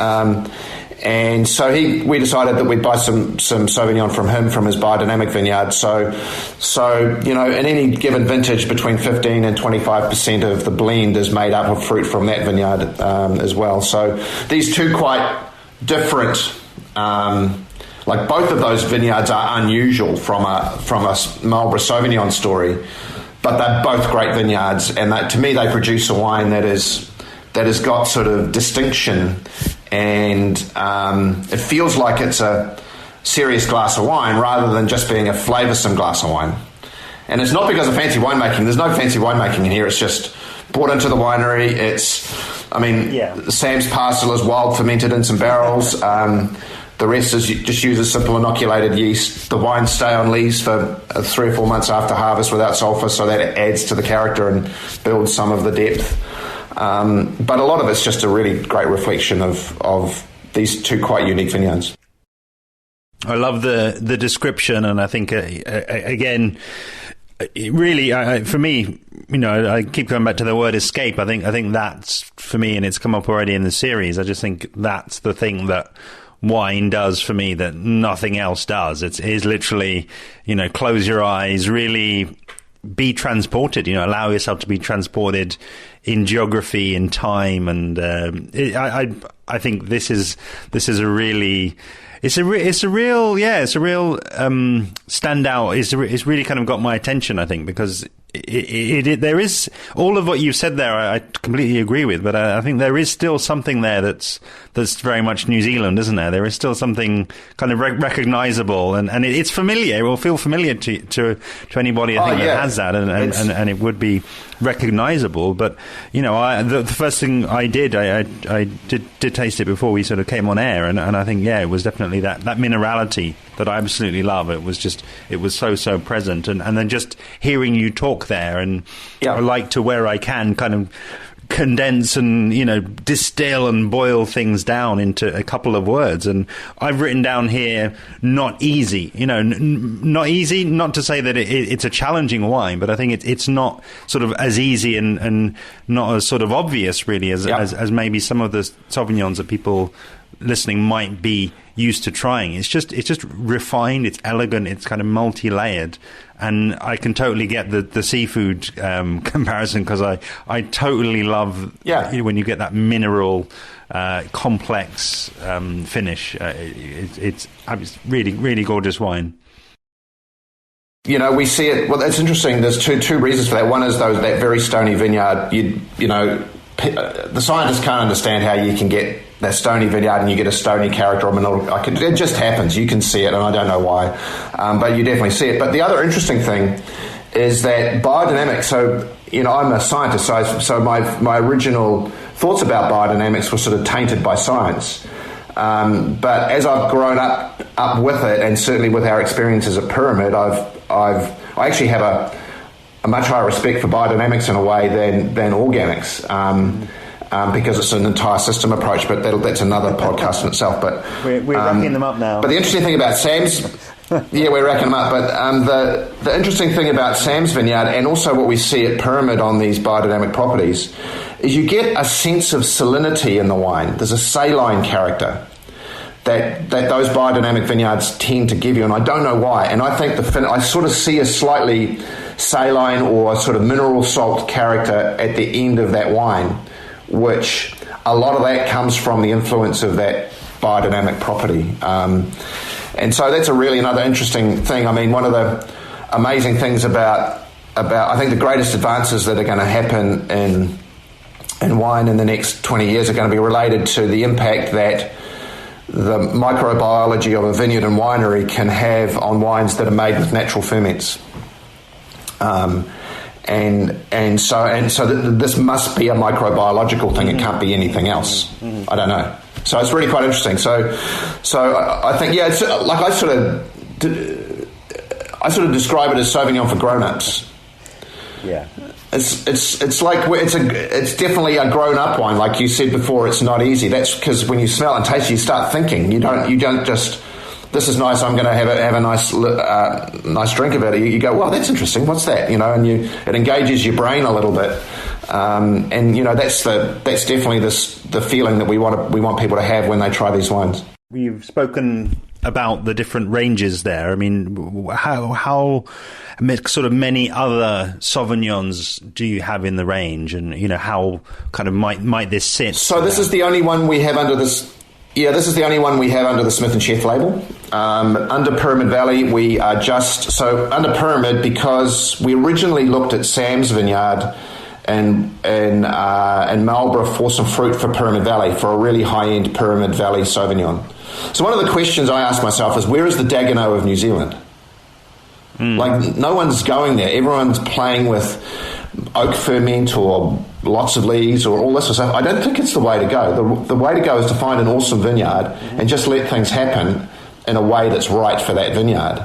And so we decided that we'd buy some Sauvignon from him, from his biodynamic vineyard. So in any given vintage, between 15 and 25% of the blend is made up of fruit from that vineyard as well. So these two quite different, like both of those vineyards are unusual from a Marlborough Sauvignon story, but they're both great vineyards, and to me they produce a wine that has got sort of distinction. And it feels like it's a serious glass of wine rather than just being a flavoursome glass of wine. And it's not because of fancy winemaking. There's no fancy winemaking in here. It's just brought into the winery. Sam's parcel is wild fermented in some barrels. The rest is just uses simple inoculated yeast. The wines stay on lees for 3 or 4 months after harvest without sulphur, so that it adds to the character and builds some of the depth. But a lot of it's just a really great reflection of these two quite unique vineyards. I love the description, and I think again, it really for me, I keep going back to the word escape. I think that's for me, and it's come up already in the series. I just think that's the thing that wine does for me that nothing else does. It is literally, close your eyes, really be transported. Allow yourself to be transported in geography, in time, and I think this is a really. It's a real standout. It's really kind of got my attention, I think, because there is all of what you've said there. I completely agree with, but I think there is still something there that's very much New Zealand, isn't there? There is still something kind of recognizable, and it's familiar. It will feel familiar to anybody I think that has that, and it would be recognizable. But the first thing I did did taste it before we sort of came on air, and I think it was definitely that minerality that I absolutely love. It was so present, and then just hearing you talk there, and I like to, where I can, kind of condense and distill and boil things down into a couple of words. And I've written down here, not easy. Not easy. Not to say that it's a challenging wine, but I think it's not sort of as easy and not as sort of obvious really as maybe some of the Sauvignons that people listening might be used to trying. It's just refined, it's elegant, it's kind of multi-layered, and I can totally get the seafood comparison, because I totally love when you get that mineral complex finish. It's really, really gorgeous wine. We see it. Well, it's interesting. There's two reasons for that. One is that very stony vineyard. The scientists can't understand how you can get that stony vineyard and you get a stony character or mineral. It just happens. You can see it, and I don't know why, but you definitely see it. But the other interesting thing is that biodynamics. So I'm a scientist, so my original thoughts about biodynamics were sort of tainted by science. But as I've grown up with it, and certainly with our experiences at Pyramid, I actually have a much higher respect for biodynamics in a way than organics, because it's an entire system approach. But that's another podcast in itself. But we're racking them up now. But the interesting thing about Sam's, we're racking them up. But the interesting thing about Sam's vineyard, and also what we see at Pyramid on these biodynamic properties, is you get a sense of salinity in the wine. There's a saline character that those biodynamic vineyards tend to give you, and I don't know why. And I think I sort of see a slightly saline or sort of mineral salt character at the end of that wine, which a lot of that comes from the influence of that biodynamic property. And so that's another interesting thing. I mean, one of the amazing things about I think the greatest advances that are going to happen in wine in the next 20 years are going to be related to the impact that the microbiology of a vineyard and winery can have on wines that are made with natural ferments. And so this must be a microbiological thing. It can't be anything else. I don't know. So it's really quite interesting. So I think it's like I sort of describe it as Sauvignon for grown-ups. Yeah. It's like it's definitely a grown-up wine. Like you said before, it's not easy. That's because when you smell and taste, you start thinking. You don't just, this is nice, I'm going to have a nice drink of it. You go, well, that's interesting. What's that? And it engages your brain a little bit. And that's definitely the feeling that we want people to have when they try these wines. We've spoken about the different ranges there. I mean, how sort of many other Sauvignons do you have in the range, and how kind of might this sit? So this is the only one we have under this. Yeah, this is the only one we have under the Smith and Sheth label. Under Pyramid Valley, we are under Pyramid, because we originally looked at Sam's vineyard in Marlborough for some fruit for Pyramid Valley, for a really high-end Pyramid Valley Sauvignon. So one of the questions I ask myself is, where is the Dagenau of New Zealand? Like, no one's going there. Everyone's playing with oak ferment or lots of leaves or all this sort of stuff. I don't think it's the way to go. The way to go is to find an awesome vineyard and just let things happen in a way that's right for that vineyard.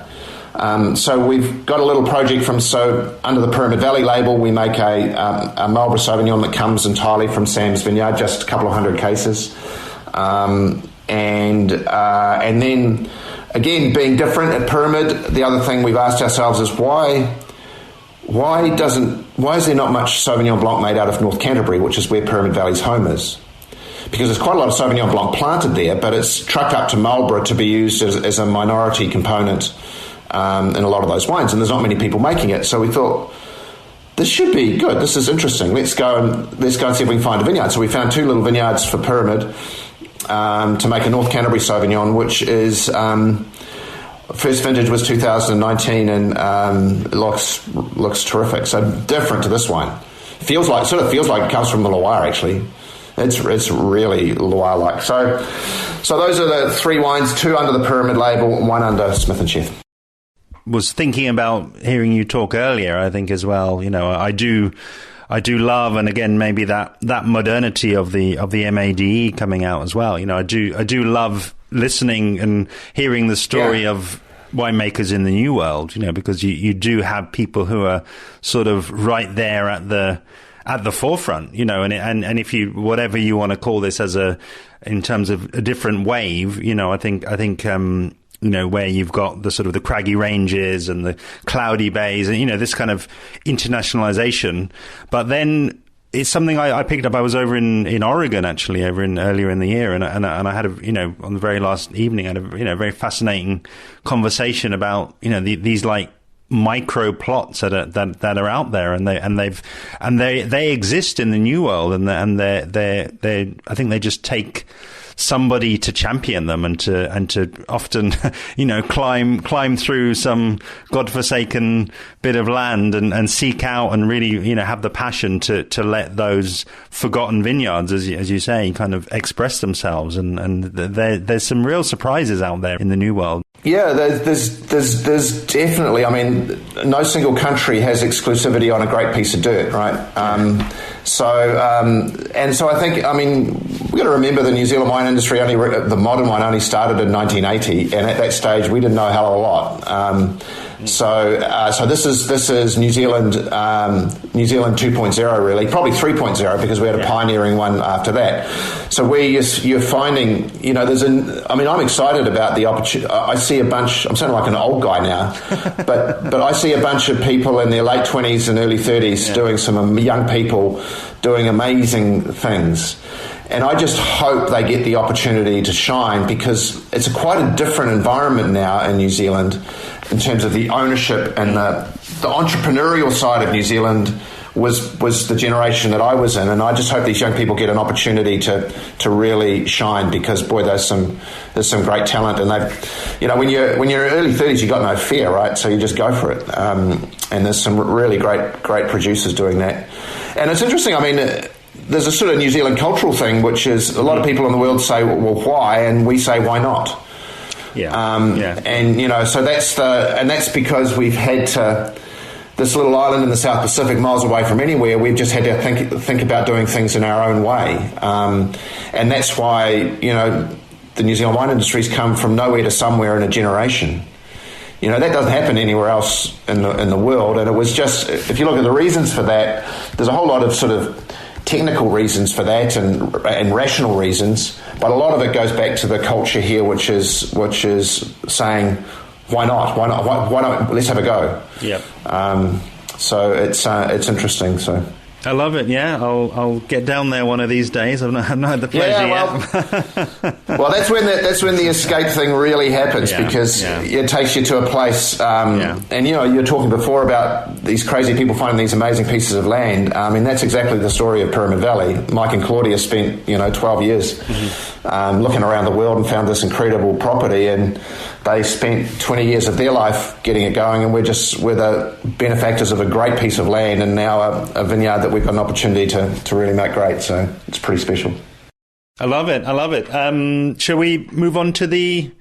So we've got a little project under the Pyramid Valley label. We make a Marlborough Sauvignon that comes entirely from Sam's vineyard, just a couple of hundred cases. And then again, being different at Pyramid, the other thing we've asked ourselves is why is there not much Sauvignon Blanc made out of North Canterbury, which is where Pyramid Valley's home is? Because there's quite a lot of Sauvignon Blanc planted there, but it's trucked up to Marlborough to be used as a minority component in a lot of those wines, and there's not many people making it. So we thought, this should be good. This is interesting. Let's go and see if we can find a vineyard. So we found 2 little vineyards for Pyramid to make a North Canterbury Sauvignon, which is first vintage was 2019, and it looks terrific. So different to this wine. Feels like it comes from the Loire, actually. It's really Loire-like. So those are the 3 wines: 2 under the Pyramid label, 1 under Smith and Sheth. Was thinking about hearing you talk earlier, I think as well. I do love, and again, maybe that modernity of the M.A.D.E. coming out as well. I do love listening and hearing the story of winemakers in the New World. Because you do have people who are sort of right there at the forefront. And if you, whatever you want to call this in terms of a different wave, I think. Where you've got the sort of the craggy ranges and the cloudy bays and, this kind of internationalization. But then it's something I picked up. I was over in Oregon, actually, earlier in the year. And I had on the very last evening, I had a very fascinating conversation about, these like micro plots that are out there, and they exist in the New World, and they I think they just take somebody to champion them and to often climb through some godforsaken bit of land and seek out and really have the passion to let those forgotten vineyards, as you say, kind of express themselves, and there's some real surprises out there in the New World. Yeah, there's definitely. I mean, no single country has exclusivity on a great piece of dirt, right? So I think, I mean, we've got to remember the New Zealand wine industry the modern wine only started in 1980, and at that stage we didn't know a hell of a lot. So this is New Zealand 2.0, really, probably 3.0, because we had a pioneering one after that. So you're finding, I'm excited about the opportunity. I see a bunch. I'm sounding like an old guy now, but I see a bunch of people in their late 20s and early 30s doing some young people doing amazing things. And I just hope they get the opportunity to shine, because it's quite a different environment now in New Zealand in terms of the ownership, and the entrepreneurial side of New Zealand was the generation that I was in. And I just hope these young people get an opportunity to really shine, because boy, there's some great talent, and when you're early 30s, you got no fear, right? So you just go for it. And there's some really great producers doing that. And it's interesting. I mean, there's a sort of New Zealand cultural thing, which is a lot of people in the world say, well, why? And we say, why not? And, so that's because we've had to, this little island in the South Pacific, miles away from anywhere, we've just had to think about doing things in our own way. And that's why, the New Zealand wine industry's come from nowhere to somewhere in a generation. That doesn't happen anywhere else in the world. And it was just, if you look at the reasons for that, there's a whole lot of sort of technical reasons for that and rational reasons, but a lot of it goes back to the culture here, which is saying, why not? Why not? Let's have a go. Yep. So it's interesting. So I love it. Yeah, I'll get down there one of these days. I've not had the pleasure yet. Well, that's when the escape thing really happens, because it takes you to a place. And you're talking before about these crazy people finding these amazing pieces of land. I mean, that's exactly the story of Pyramid Valley. Mike and Claudia spent 12 years looking around the world and found this incredible property, and they spent 20 years of their life getting it going, and we're the benefactors of a great piece of land, and now a vineyard that we've got an opportunity to really make great. So it's pretty special. I love it. Shall we move on to the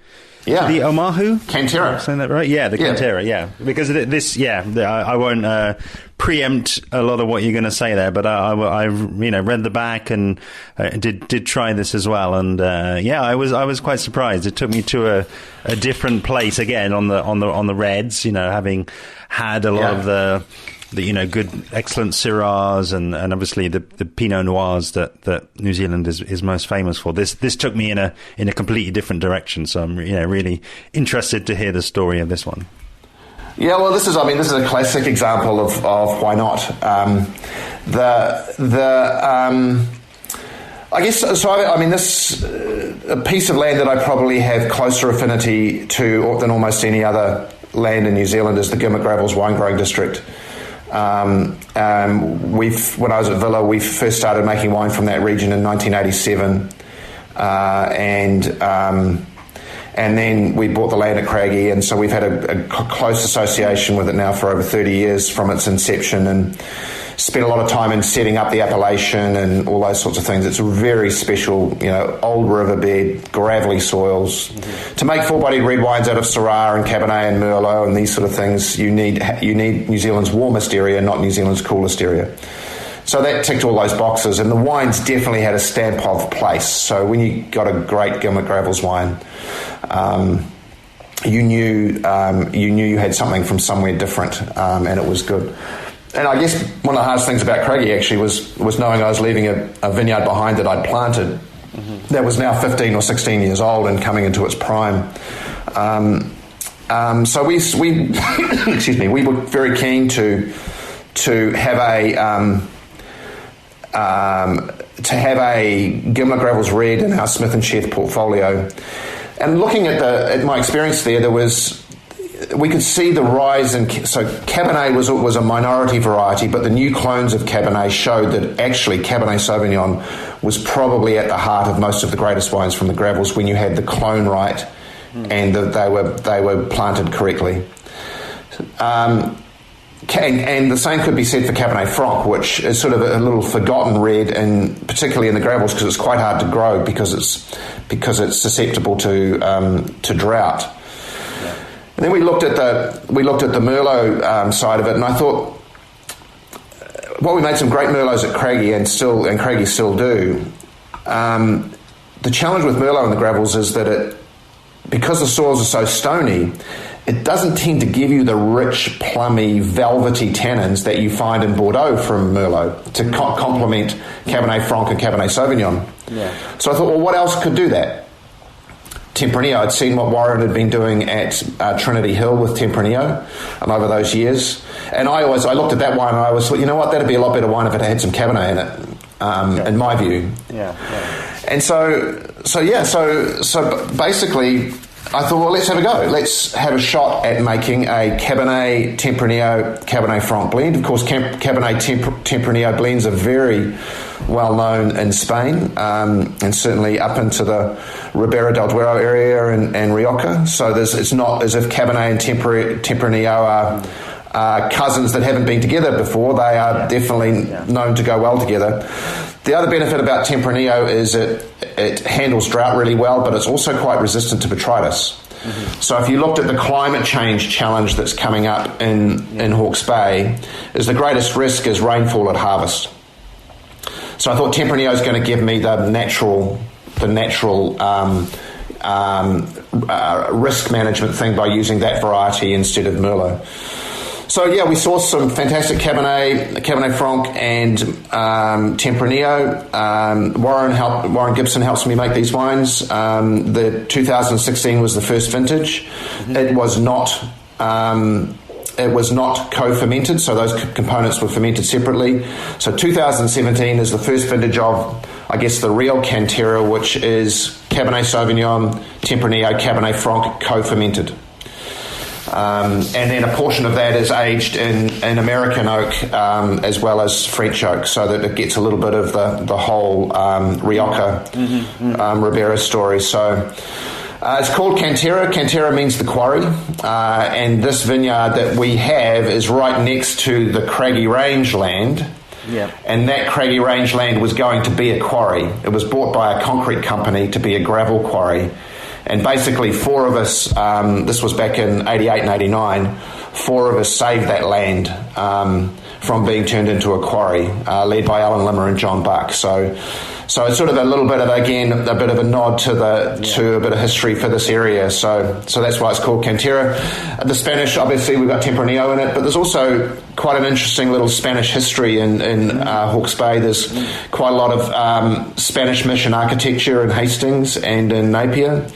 Omahu Cantera? Saying that right? Yeah, the Cantera. Yeah, because I won't preempt a lot of what you're going to say there, but I've read the back and did try this as well, and I was quite surprised. It took me to a different place again on the reds. Having had a lot of good, excellent Syrahs and obviously the Pinot Noirs that New Zealand is most famous for. This took me in a completely different direction. So I'm really interested to hear the story of this one. Yeah, well, this is a classic example of why not. I guess so. This a piece of land that I probably have closer affinity to than almost any other land in New Zealand is the Gimmick Gravels wine growing district. When I was at Villa, we first started making wine from that region in 1987, and then we bought the land at Craggy, and so we've had a close association with it now for over 30 years from its inception, and spent a lot of time in setting up the appellation and all those sorts of things. It's a very special, old riverbed, gravelly soils. Mm-hmm. To make full-bodied red wines out of Syrah and Cabernet and Merlot and these sort of things, you need New Zealand's warmest area, not New Zealand's coolest area. So that ticked all those boxes, and the wines definitely had a stamp of place. So when you got a great Gimmick Gravels wine, you knew you had something from somewhere different, and it was good. And I guess one of the hardest things about Craggy actually was knowing I was leaving a vineyard behind that I'd planted, that was now 15 or 16 years old and coming into its prime. So we excuse me, we were very keen to have a Gimmick Gravels Red in our Smith & Sheth portfolio. And looking at my experience there we could see the rise in. So Cabernet was a minority variety, but the new clones of Cabernet showed that actually Cabernet Sauvignon was probably at the heart of most of the greatest wines from the Gravels when you had the clone right and they were planted correctly. And the same could be said for Cabernet Franc, which is sort of a little forgotten red, and particularly in the Gravels because it's quite hard to grow because it's susceptible to drought. And then we looked at the Merlot side of it, and I thought, we made some great Merlots at Craggy, and Craggy still do. The challenge with Merlot in the Gravels is that because the soils are so stony, it doesn't tend to give you the rich, plummy, velvety tannins that you find in Bordeaux from Merlot to complement Cabernet Franc and Cabernet Sauvignon. Yeah. So I thought, what else could do that? Tempranillo. I'd seen what Warren had been doing at Trinity Hill with Tempranillo over those years. And I looked at that wine and I always thought, that'd be a lot better wine if it had some Cabernet in it, in my view. Yeah. And so basically I thought, let's have a go. Let's have a shot at making a Cabernet Tempranillo Cabernet Franc blend. Of course, Cabernet Tempranillo blends are very well known in Spain, and certainly up into the Ribera del Duero area and Rioja. So it's not as if Cabernet and Tempranillo are cousins that haven't been together before. They are definitely known to go well together. The other benefit about Tempranillo is it handles drought really well, but it's also quite resistant to botrytis. Mm-hmm. So if you looked at the climate change challenge that's coming up in Hawke's Bay, is the greatest risk is rainfall at harvest. So I thought Tempranillo is going to give me the natural risk management thing by using that variety instead of Merlot. So we saw some fantastic Cabernet Franc and Tempranillo. Warren Gibson helps me make these wines. The 2016 was the first vintage. Mm-hmm. It was not co-fermented, so those components were fermented separately. So 2017 is the first vintage of, I guess, the real Cantera, which is Cabernet Sauvignon, Tempranillo, Cabernet Franc co-fermented. And then a portion of that is aged in American oak as well as French oak, so that it gets a little bit of the whole Rioja Ribera story. So it's called Cantera. Cantera means the quarry, and this vineyard that we have is right next to the Craggy Range land. Yeah. And that Craggy Range land was going to be a quarry. It was bought by a concrete company to be a gravel quarry. And basically 4 of us, this was back in 88 and 89, four of us saved that land from being turned into a quarry, led by Alan Limmer and John Buck. So it's sort of a little bit of, again, a bit of a nod to to a bit of history for this area. So that's why it's called Cantera. The Spanish, obviously, we've got Tempranillo in it, but there's also quite an interesting little Spanish history in Hawke's Bay. There's quite a lot of Spanish mission architecture in Hastings and in Napier.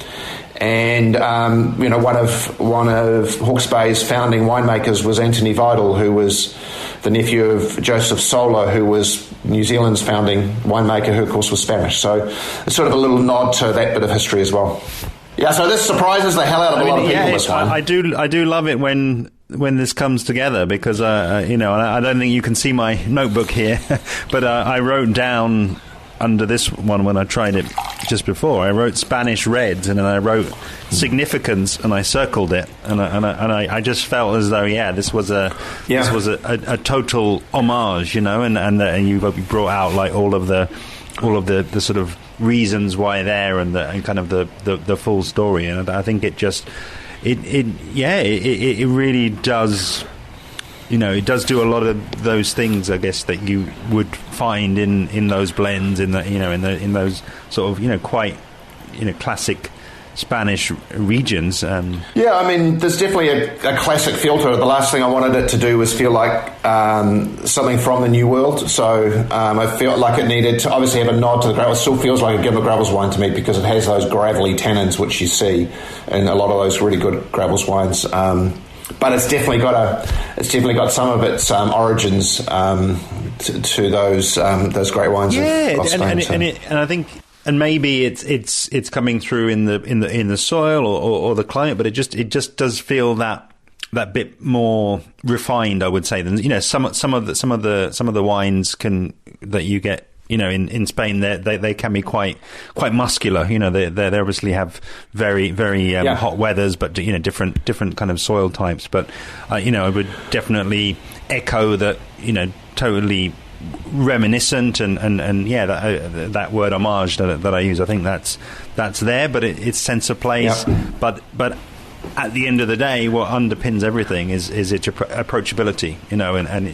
And one of Hawke's Bay's founding winemakers was Anthony Vidal, who was the nephew of Joseph Sola, who was New Zealand's founding winemaker, who of course was Spanish. So it's sort of a little nod to that bit of history as well. Yeah, so this surprises the hell out of a lot of people. This one, I do love it when this comes together, because I don't think you can see my notebook here, but I wrote down under this one when I tried it just before. I wrote Spanish Reds, and then I wrote significance, and I circled it, and I just felt as though this was a total homage, and you brought out like all of the sort of reasons why there, and kind of the full story, and I think it really does. It does do a lot of those things, I guess, that you would find in those blends, in those sort of quite classic Spanish regions. Yeah, I mean, there's definitely a classic feel to it. The last thing I wanted it to do was feel like something from the New World. So I felt like it needed to obviously have a nod to the gravel. It still feels like a Gimmer Gravels wine to me, because it has those gravelly tannins which you see in a lot of those really good Gravels wines. But it's definitely got some of its origins to those great wines. Yeah, and I think, and maybe it's coming through in the soil or the climate, but it just does feel that bit more refined, I would say, than some of the wines that you get. In Spain, they can be quite muscular. They obviously have very very hot weathers, but different kind of soil types. But I would definitely echo that. Totally reminiscent and that word homage that I use. I think that's there, but it's sense of place. But at the end of the day, what underpins everything is its approachability, and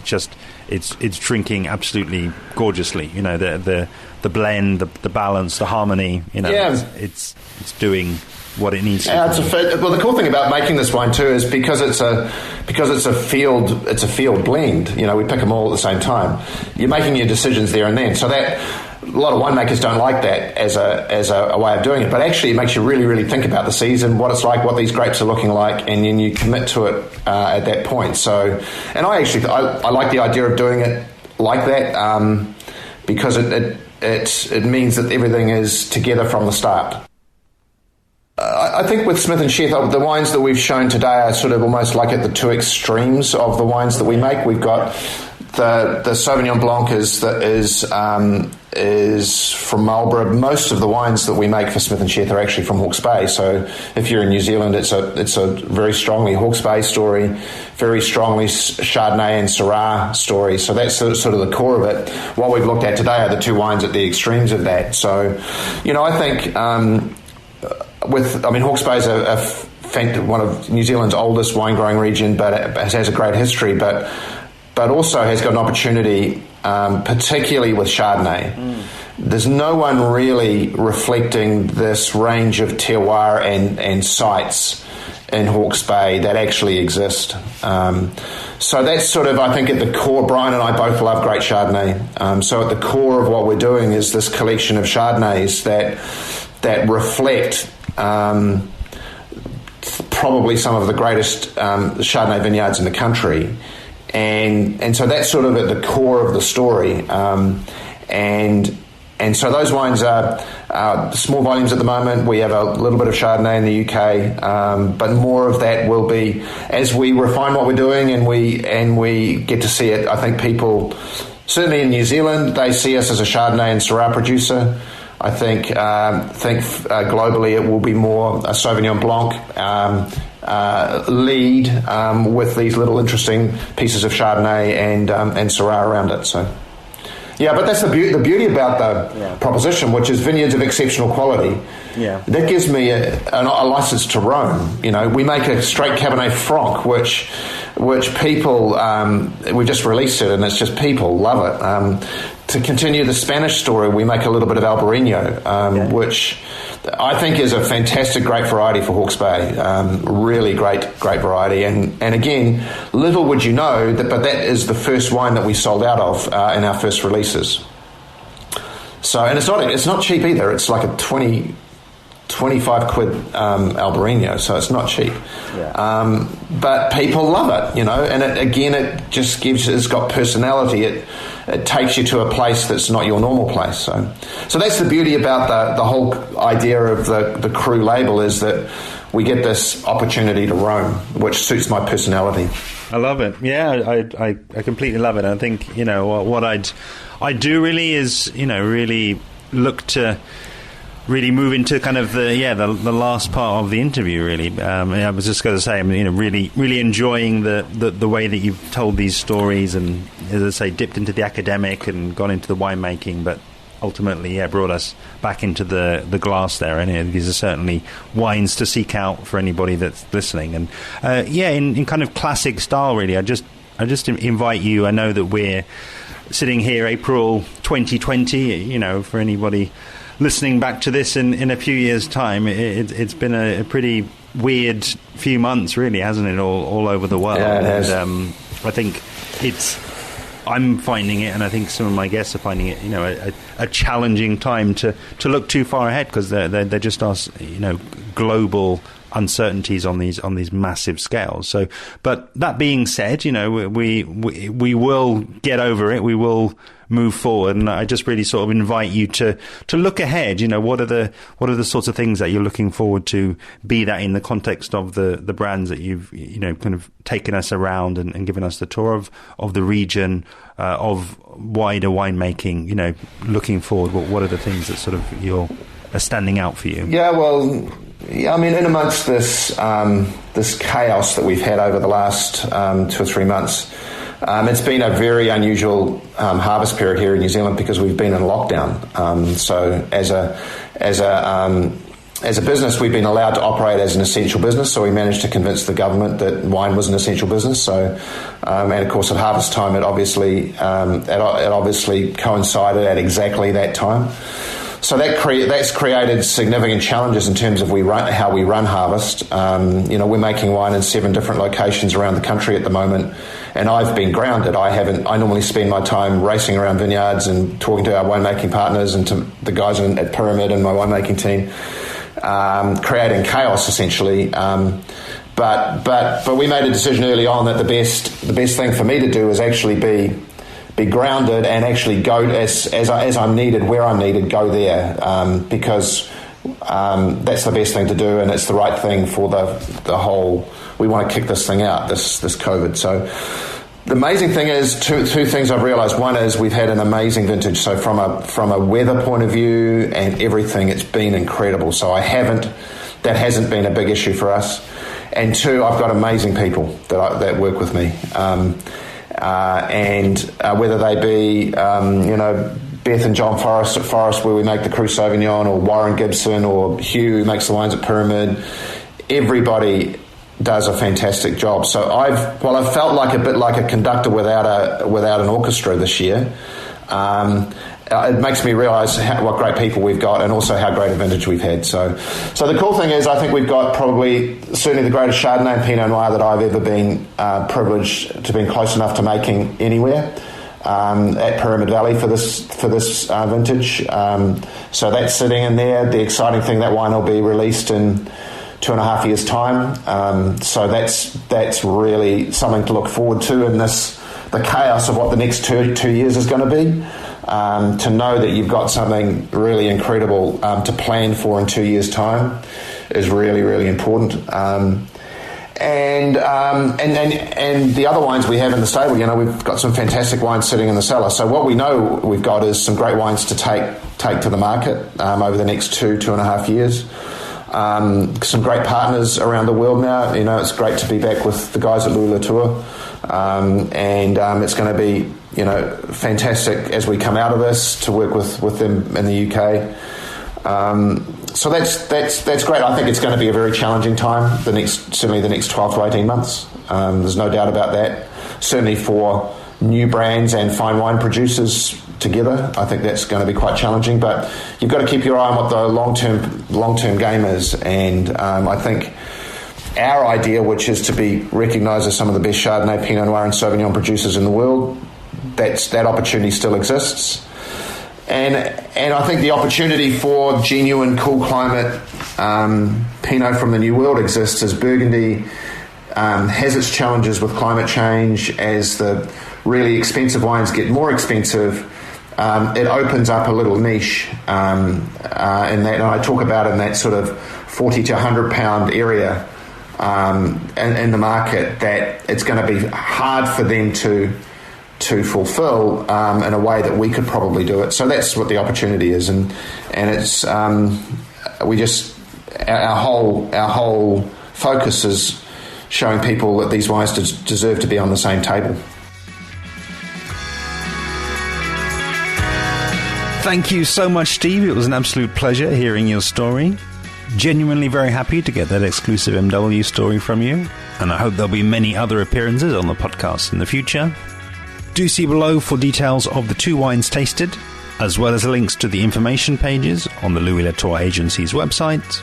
it's drinking absolutely gorgeously. The blend, the balance, the harmony. It's doing what it needs to. Well, the cool thing about making this wine too is because it's a field blend. We pick them all at the same time. You're making your decisions there and then. So that. A lot of winemakers don't like that as a way of doing it, but actually it makes you really, really think about the season, what it's like, what these grapes are looking like, and then you commit to it at that point. So, and I like the idea of doing it like that because it means that everything is together from the start. I think with Smith & Sheth, the wines that we've shown today are sort of almost like at the two extremes of the wines that we make. We've got the Sauvignon Blanc is from Marlborough. Most of the wines that we make for Smith & Sheth are actually from Hawke's Bay. So if you're in New Zealand, it's a very strongly Hawke's Bay story, very strongly Chardonnay and Syrah story. So that's sort of the core of it. What we've looked at today are the two wines at the extremes of that. So, I think Hawke's Bay is one of New Zealand's oldest wine growing region, but it has a great history, but also has got an opportunity, particularly with Chardonnay. There's no one really reflecting this range of terroir and sites in Hawke's Bay that actually exist. So that's sort of, I think, at the core. Brian and I both love great Chardonnay. So at the core of what we're doing is this collection of Chardonnays that reflect probably some of the greatest Chardonnay vineyards in the country. And so that's sort of at the core of the story. And so those wines are small volumes at the moment. We have a little bit of Chardonnay in the UK, but more of that will be as we refine what we're doing and we get to see it. I think people, certainly in New Zealand, they see us as a Chardonnay and Syrah producer. I think globally it will be more a Sauvignon Blanc lead with these little interesting pieces of Chardonnay and Syrah around it. So, yeah, but that's the beauty about the proposition, which is vineyards of exceptional quality. that gives me a license to roam. You know, we make a straight Cabernet Franc, which people, we just released it, and it's just people love it. To continue the Spanish story, we make a little bit of Albarino, which I think is a fantastic, great variety for Hawke's Bay. Really great variety. And again, little would you know, but that is the first wine that we sold out of in our first releases. So, and it's not cheap either. It's like a 25 quid Albarino, so it's not cheap. But people love it, you know, and it just it's got personality. It takes you to a place that's not your normal place. So that's the beauty about the whole idea of the Cru label, is that we get this opportunity to roam, which suits my personality. I love it. Yeah, I completely love it. I think, you know, what I do really is, you know, really look to really move into kind of the last part of the interview. Really, I was just going to say, I'm really enjoying the way that you've told these stories, and as I say, dipped into the academic and gone into the winemaking, but ultimately, brought us back into the glass there. And these are certainly wines to seek out for anybody that's listening. And in kind of classic style, really, I just invite you. I know that we're sitting here April 2020. You know, for anybody listening back to this in a few years' time, it's been a pretty weird few months, really, hasn't it? All over the world. Yeah, it has. And I think I'm finding it, and I think some of my guests are finding it, you know, a challenging time to look too far ahead, because there just are, you know, global uncertainties on these massive scales. So, but that being said, you know, we will get over it. We will move forward, and I just really sort of invite you to look ahead. You know, what are the sorts of things that you're looking forward to, be that in the context of the brands that you've, you know, kind of taken us around and given us the tour of the region, of wider winemaking. You know, looking forward, what are the things that sort of are standing out for you? Yeah, well, I mean, in amongst this chaos that we've had over the last 2 or 3 months, it's been a very unusual harvest period here in New Zealand, because we've been in lockdown. So as a business, we've been allowed to operate as an essential business. So we managed to convince the government that wine was an essential business. So, and of course, at harvest time, it obviously coincided at exactly that time. So that's created significant challenges in terms of how we run harvest. You know, we're making wine in 7 different locations around the country at the moment, and I've been grounded. I normally spend my time racing around vineyards and talking to our winemaking partners and to the guys at Pyramid and my winemaking team, creating chaos essentially. But we made a decision early on that the best thing for me to do is actually be grounded and actually go as I'm needed, where I'm needed, go there, because that's the best thing to do, and it's the right thing for the whole. We want to kick this thing out, this COVID. So the amazing thing is two things I've realised. One is we've had an amazing vintage. So from a weather point of view and everything, it's been incredible. So that hasn't been a big issue for us. And 2, I've got amazing people that work with me. And whether they be, you know, Beth and John Forrest at Forrest, where we make the Cru Sauvignon, or Warren Gibson, or Hugh, who makes the wines at Pyramid, everybody does a fantastic job. So I've felt like a bit like a conductor without an orchestra this year. It makes me realise what great people we've got, and also how great a vintage we've had. So the cool thing is, I think we've got certainly the greatest Chardonnay and Pinot Noir that I've ever been privileged to be close enough to making anywhere at Pyramid Valley for this vintage. So that's sitting in there. The exciting thing, that wine will be released in 2.5 years' time. So that's really something to look forward to in the chaos of what the next two years is going to be. To know that you've got something really incredible to plan for in 2 years' time is really, really important. And the other wines we have in the stable, you know, we've got some fantastic wines sitting in the cellar. So what we know we've got is some great wines to take to the market over the next 2.5 years. Some great partners around the world now. You know, it's great to be back with the guys at Latour, and it's going to be, you know, fantastic as we come out of this to work with them in the UK. So that's great. I think it's going to be a very challenging time, certainly the next 12 to 18 months. There's no doubt about that. Certainly for new brands and fine wine producers together, I think that's going to be quite challenging. But you've got to keep your eye on what the long-term game is. And I think our idea, which is to be recognised as some of the best Chardonnay, Pinot Noir and Sauvignon producers in the world, that opportunity still exists. And I think the opportunity for genuine cool climate Pinot from the New World exists as Burgundy has its challenges with climate change. As the really expensive wines get more expensive, it opens up a little niche in that, and I talk about in that sort of 40 to 100 pound area in the market, that it's going to be hard for them to fulfill in a way that we could probably do it. So that's what the opportunity is, and it's our whole focus is showing people that these wines deserve to be on the same table. Thank you so much, Steve. It was an absolute pleasure hearing your story. Genuinely very happy to get that exclusive MW story from you, and I hope there'll be many other appearances on the podcast in the future. Do see below for details of the 2 wines tasted, as well as links to the information pages on the Louis Latour Agency's website.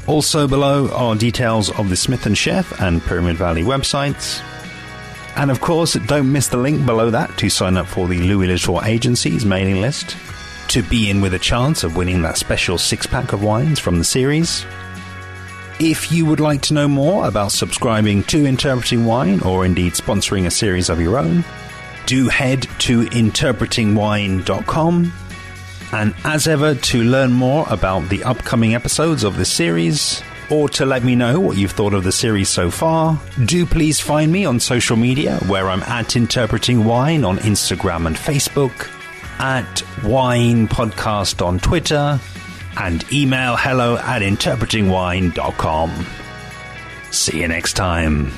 Also below are details of the Smith & Sheth and Pyramid Valley websites. And of course, don't miss the link below that to sign up for the Louis Latour Agency's mailing list to be in with a chance of winning that special 6-pack of wines from the series. If you would like to know more about subscribing to Interpreting Wine, or indeed sponsoring a series of your own, do head to interpretingwine.com. And as ever, to learn more about the upcoming episodes of this series, or to let me know what you've thought of the series so far, do please find me on social media, where I'm at Interpreting Wine on Instagram and Facebook, at Wine Podcast on Twitter, and email hello@interpretingwine.com. See you next time.